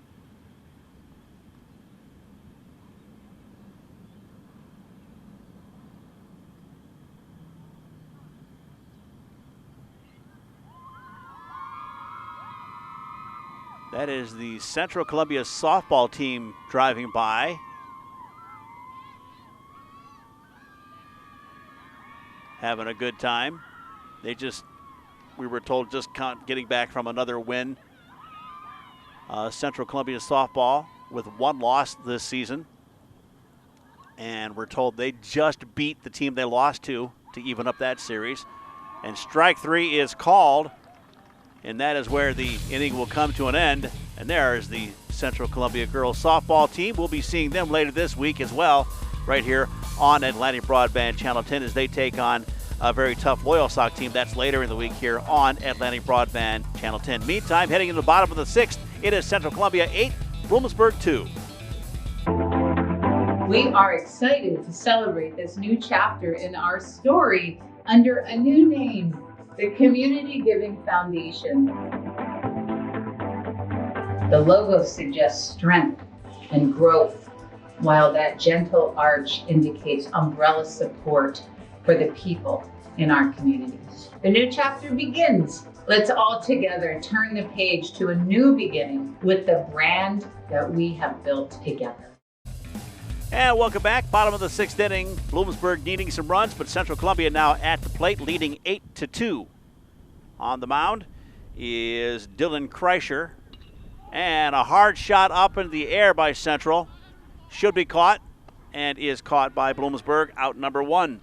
That is the Central Columbia softball team driving by. Having a good time. We were told, just getting back from another win. Central Columbia softball with 1 loss this season. And we're told they just beat the team they lost to even up that series. And strike three is called. And that is where the inning will come to an end. And there is the Central Columbia girls softball team. We'll be seeing them later this week as well, right here on Atlantic Broadband Channel 10 as they take on a very tough Loyalsock team. That's later in the week here on Atlantic Broadband Channel 10. Meantime, heading into the bottom of the 6th, it is Central Columbia 8, Bloomsburg 2. We are excited to celebrate this new chapter in our story under a new name, the Community Giving Foundation. The logo suggests strength and growth, while that gentle arch indicates umbrella support for the people in our communities. The new chapter begins. Let's all together turn the page to a new beginning with the brand that we have built together. And welcome back. Bottom of the 6th inning. Bloomsburg needing some runs, but Central Columbia now at the plate, leading 8-2. On the mound is Dylan Kreischer. And a hard shot up in the air by Central. Should be caught and is caught by Bloomsburg, out number 1.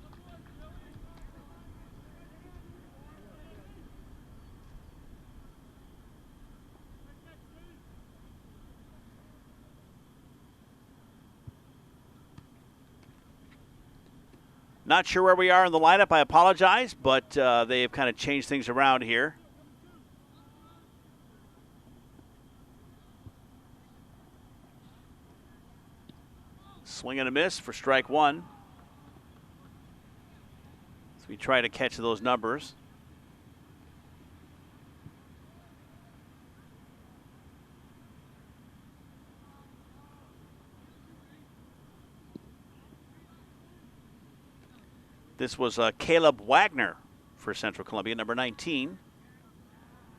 Not sure where we are in the lineup. I apologize, but they have kind of changed things around here. Swing and a miss for strike one. So we try to catch those numbers. This was Caleb Wagner for Central Columbia, number 19.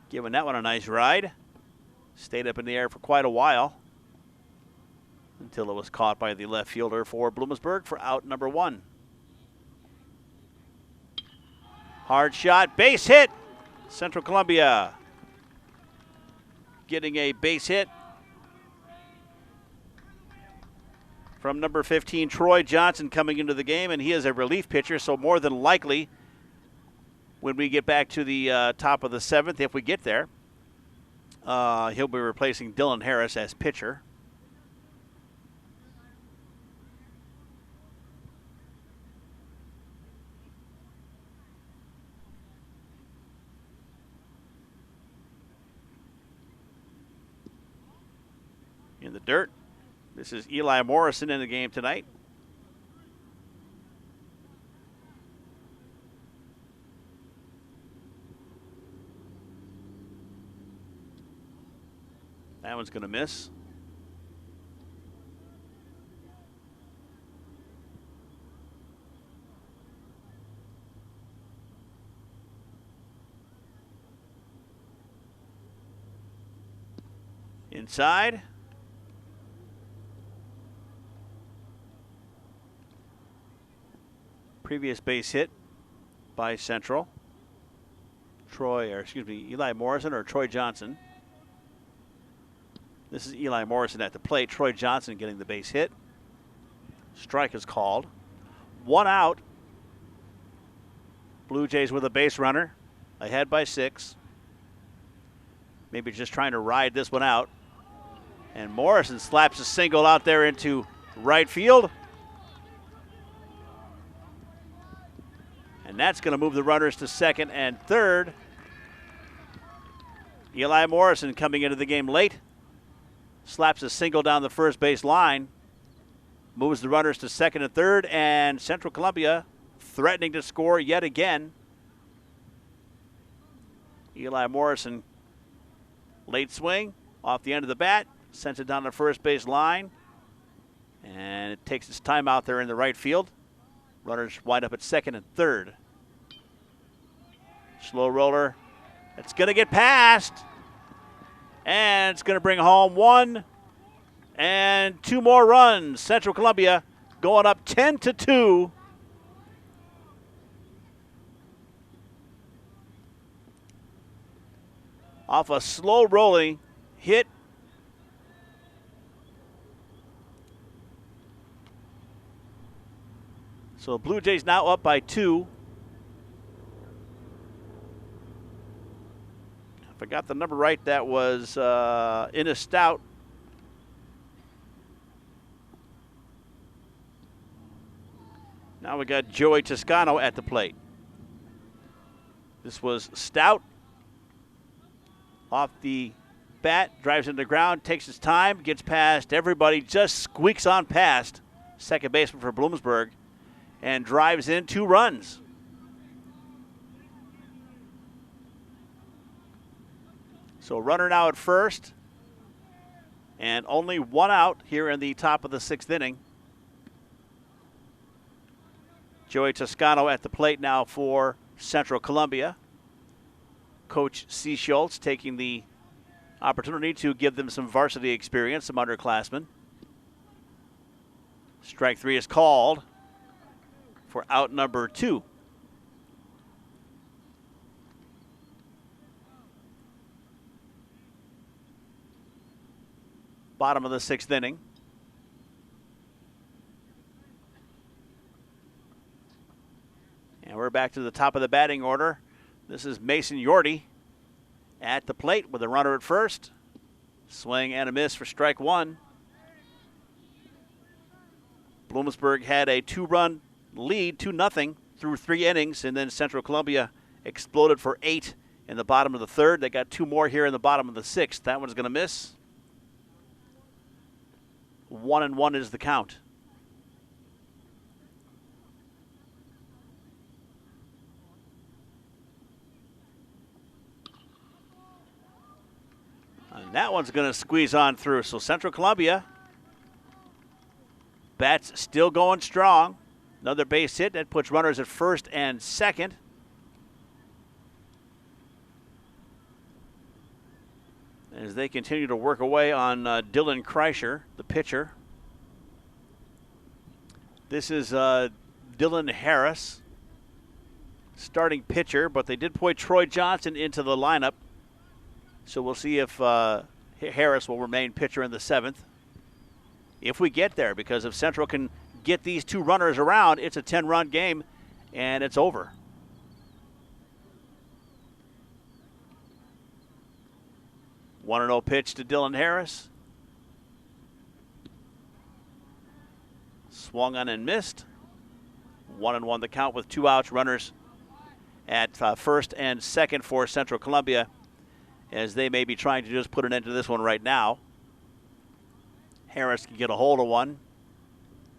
Giving that one a nice ride. Stayed up in the air for quite a while until it was caught by the left fielder for Bloomsburg for out number 1. Hard shot, base hit. Central Columbia getting a base hit from number 15, Troy Johnson, coming into the game, and he is a relief pitcher, so more than likely when we get back to the top of the 7th, if we get there, he'll be replacing Dylan Harris as pitcher. In the dirt, this is Eli Morrison in the game tonight. That one's going to miss. Inside. Previous base hit by Central. Eli Morrison or Troy Johnson. This is Eli Morrison at the plate. Troy Johnson getting the base hit. Strike is called. 1 out. Blue Jays with a base runner. Ahead by 6. Maybe just trying to ride this one out. And Morrison slaps a single out there into right field. And that's going to move the runners to second and third. Eli Morrison coming into the game late. Slaps a single down the first base line. Moves the runners to second and third. And Central Columbia threatening to score yet again. Eli Morrison, late swing off the end of the bat. Sends it down the first base line. And it takes its time out there in the right field. Runners wind up at second and third. Slow roller. It's going to get past. And it's going to bring home 1 and 2 more runs. Central Columbia going up 10-2. Off a slow rolling hit. So Blue Jays now up by 2. If I got the number right, that was Innes Stout. Now we got Joey Toscano at the plate. This was Stout. Off the bat, drives into the ground, takes his time, gets past everybody, just squeaks on past second baseman for Bloomsburg, and drives in 2 runs. So runner now at first, and only 1 out here in the top of the 6th inning. Joey Toscano at the plate now for Central Columbia. Coach C. Schultz taking the opportunity to give them some varsity experience, some underclassmen. Strike 3 is called for out number 2. Bottom of the 6th inning. And we're back to the top of the batting order. This is Mason Yorty at the plate with a runner at first. Swing and a miss for strike 1. Bloomsburg had a 2-run lead, 2-0 through 3 innings, and then Central Columbia exploded for 8 in the bottom of the 3rd. They got 2 more here in the bottom of the 6th. That one's going to miss. 1-1 is the count. And that one's going to squeeze on through. So Central Columbia, bats still going strong. Another base hit that puts runners at first and second. As they continue to work away on Dylan Kreischer, the pitcher. This is Dylan Harris, starting pitcher, but they did put Troy Johnson into the lineup. So we'll see if Harris will remain pitcher in the 7th. If we get there, because if Central can get these two runners around, it's a 10-run game, and it's over. One 1-0 pitch to Dylan Harris. Swung on and missed. 1-1 the count with 2 outs. Runners at first and second for Central Columbia, as they may be trying to just put an end to this one right now. Harris can get a hold of one.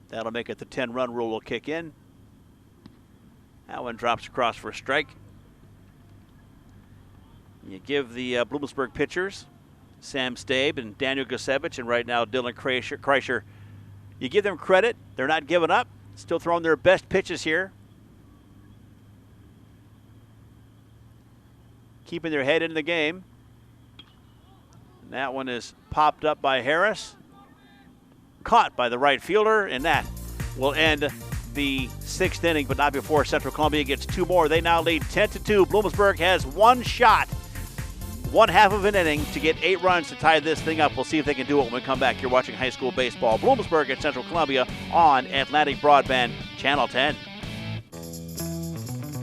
That'll make it the 10-run rule will kick in. That one drops across for a strike. You give the Bloomsburg pitchers, Sam Stabe and Daniel Gusevich, and right now Dylan Kreischer, you give them credit. They're not giving up. Still throwing their best pitches here. Keeping their head in the game. And that one is popped up by Harris. Caught by the right fielder, and that will end the 6th inning, but not before Central Columbia gets 2 more. They now lead 10-2. Bloomsburg has 1 shot, 1/2 of an inning to get 8 runs to tie this thing up. We'll see if they can do it when we come back. You're watching high school baseball. Bloomsburg at Central Columbia on Atlantic Broadband, Channel 10.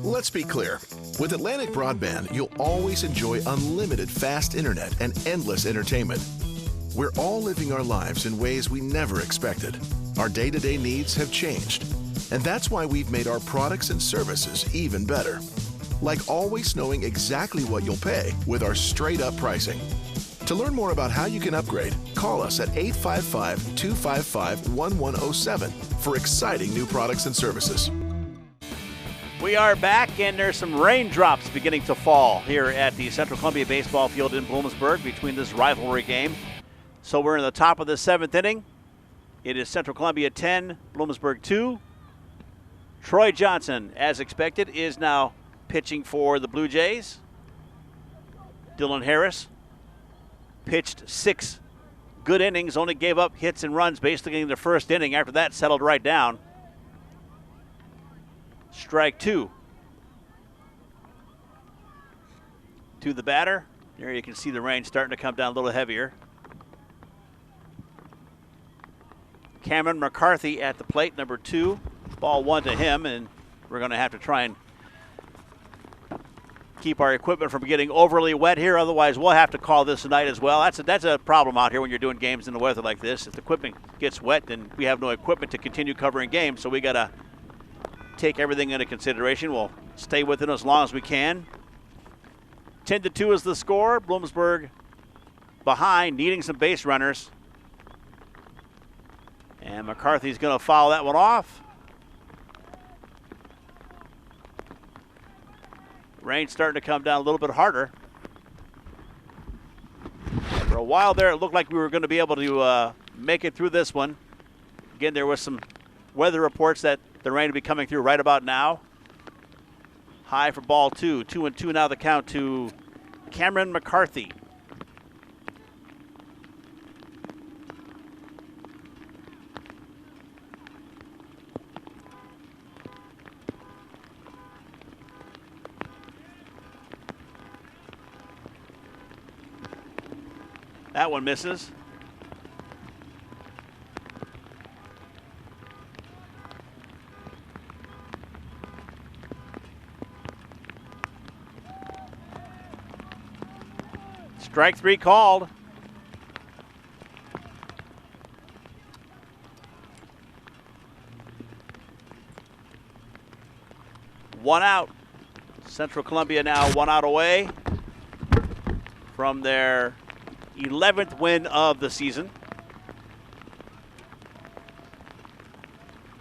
Let's be clear. With Atlantic Broadband, you'll always enjoy unlimited fast internet and endless entertainment. We're all living our lives in ways we never expected. Our day-to-day needs have changed, and that's why we've made our products and services even better. Like always knowing exactly what you'll pay with our straight-up pricing. To learn more about how you can upgrade, call us at 855-255-1107 for exciting new products and services. We are back, and there's some raindrops beginning to fall here at the Central Columbia baseball field in Bloomsburg between this rivalry game. So we're in the top of the 7th inning. It is Central Columbia 10, Bloomsburg 2. Troy Johnson, as expected, is now pitching for the Blue Jays. Dylan Harris pitched 6 good innings, only gave up hits and runs basically in the first inning. After that, settled right down. Strike 2 to the batter. There you can see the rain starting to come down a little heavier. Cameron McCarthy at the plate, number 2. Ball 1 to him, and we're going to have to try and keep our equipment from getting overly wet here. Otherwise, we'll have to call this a night as well. That's a problem out here when you're doing games in the weather like this. If the equipment gets wet, then we have no equipment to continue covering games, so we got to take everything into consideration. We'll stay with it as long as we can. 10-2 is the score. Bloomsburg behind, needing some base runners. And McCarthy's going to foul that one off. Rain's starting to come down a little bit harder. For a while there, it looked like we were going to be able to make it through this one. Again, there was some weather reports that the rain will be coming through right about now. High for ball 2. 2-2 now the count to Cameron McCarthy. That one misses. Strike 3 called. One out. Central Columbia now 1 out away from their 11th win of the season.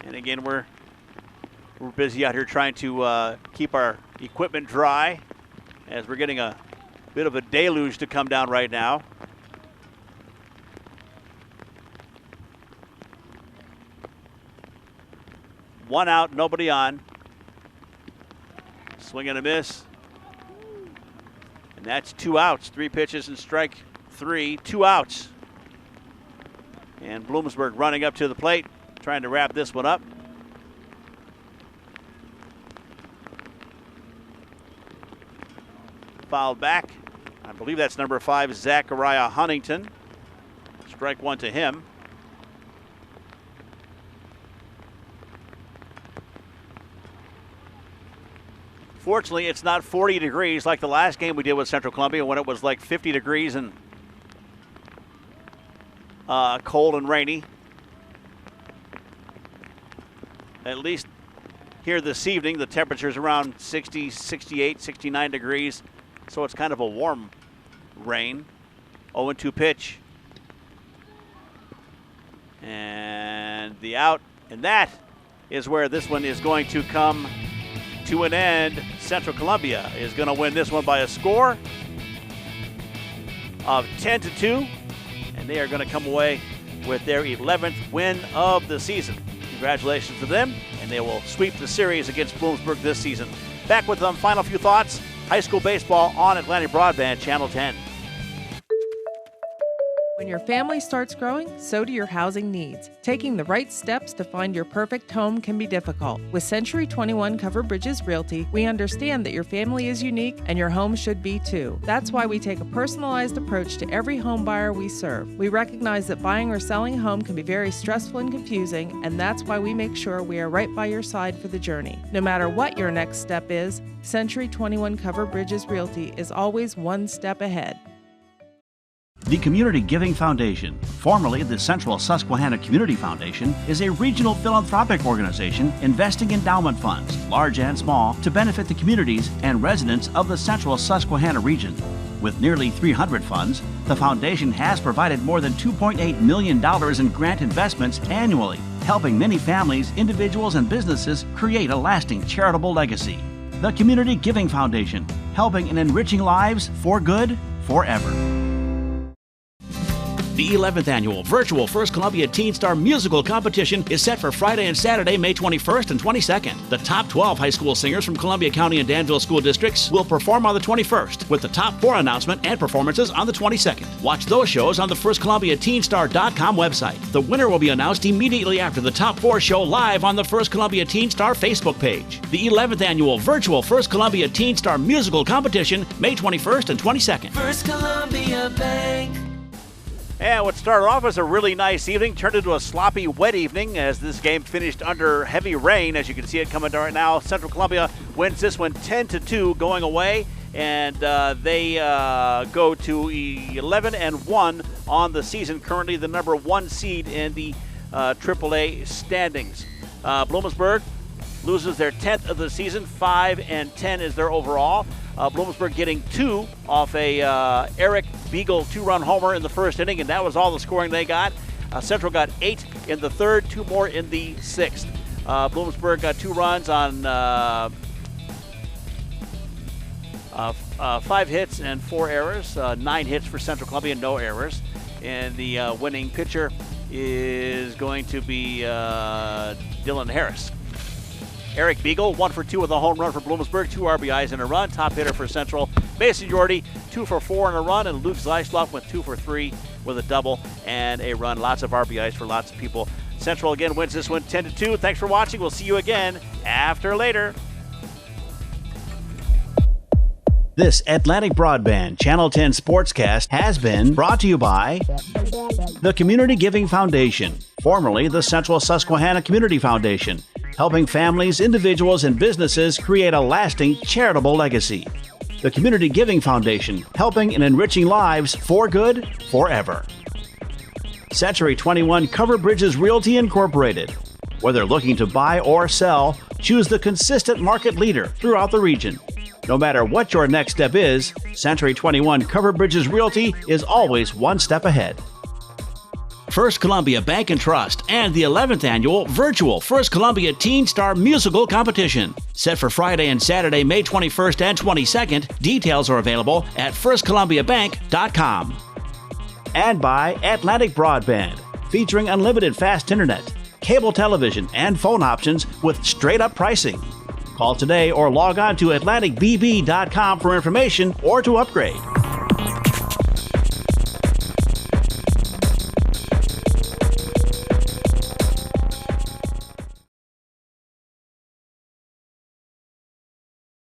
And again, we're busy out here trying to keep our equipment dry as we're getting a bit of a deluge to come down right now. 1 out, nobody on. Swing and a miss. And that's 2 outs. 3 pitches and strike 3. 2 outs. And Bloomsburg running up to the plate, trying to wrap this one up. Fouled back. I believe that's number 5, Zachariah Huntington. Strike 1 to him. Fortunately, it's not 40 degrees like the last game we did with Central Columbia when it was like 50 degrees and cold and rainy. At least here this evening, the temperature's around 60, 68, 69 degrees. So it's kind of a warm rain. 0-2 pitch. And the out. And that is where this one is going to come to an end. Central Columbia is going to win this one by a score of 10-2. And they are going to come away with their 11th win of the season. Congratulations to them, and they will sweep the series against Bloomsburg this season. Back with them, final few thoughts. High school baseball on Atlantic Broadband, Channel 10. When your family starts growing, so do your housing needs. Taking the right steps to find your perfect home can be difficult. With Century 21 Covered Bridges Realty, we understand that your family is unique and your home should be too. That's why we take a personalized approach to every home buyer we serve. We recognize that buying or selling a home can be very stressful and confusing, and that's why we make sure we are right by your side for the journey. No matter what your next step is, Century 21 Covered Bridges Realty is always one step ahead. The Community Giving Foundation, formerly the Central Susquehanna Community Foundation, is a regional philanthropic organization investing endowment funds, large and small, to benefit the communities and residents of the Central Susquehanna region. With nearly 300 funds, the foundation has provided more than $2.8 million in grant investments annually, helping many families, individuals, and businesses create a lasting charitable legacy. The Community Giving Foundation, helping and enriching lives for good, forever. The 11th annual virtual First Columbia Teen Star Musical Competition is set for Friday and Saturday, May 21st and 22nd. The top 12 high school singers from Columbia County and Danville school districts will perform on the 21st, with the top 4 announcement and performances on the 22nd. Watch those shows on the FirstColumbiaTeenStar.com website. The winner will be announced immediately after the top 4 show live on the First Columbia Teen Star Facebook page. The 11th annual virtual First Columbia Teen Star Musical Competition, May 21st and 22nd. First Columbia Bank. And what started off as a really nice evening turned into a sloppy, wet evening as this game finished under heavy rain. As you can see it coming right now, Central Columbia wins this one 10-2 going away, and they go to 11-1 on the season. Currently the number 1 seed in the AAA standings. Bloomsburg loses their 10th of the season. 5-10 is their overall. Bloomsburg getting 2 off a Eric Beagle 2-run homer in the first inning, and that was all the scoring they got. Central got 8 in the third, 2 more in the 6th. Bloomsburg got 2 runs on 5 hits and 4 errors. 9 hits for Central Columbia, no errors. And the winning pitcher is going to be Dylan Harris. Eric Beagle, 1 for 2 with a home run for Bloomsburg, 2 RBIs and a run. Top hitter for Central, Mason Yordy, 2 for 4 and a run, and Luke Zeisloff went 2 for 3 with a double and a run. Lots of RBIs for lots of people. Central again wins this one 10-2. Thanks for watching. We'll see you again after later. This Atlantic Broadband Channel 10 Sportscast has been brought to you by the Community Giving Foundation, formerly the Central Susquehanna Community Foundation, helping families, individuals, and businesses create a lasting charitable legacy. The Community Giving Foundation, helping and enriching lives for good, forever. Century 21 Covered Bridges Realty Incorporated. Whether looking to buy or sell, choose the consistent market leader throughout the region. No matter what your next step is, Century 21 Covered Bridges Realty is always one step ahead. First Columbia Bank and Trust and the 11th annual virtual First Columbia Teen Star Musical Competition. Set for Friday and Saturday, May 21st and 22nd. Details are available at firstcolumbiabank.com. And by Atlantic Broadband, featuring unlimited fast internet, cable television, and phone options with straight-up pricing. Call today or log on to AtlanticBB.com for information or to upgrade.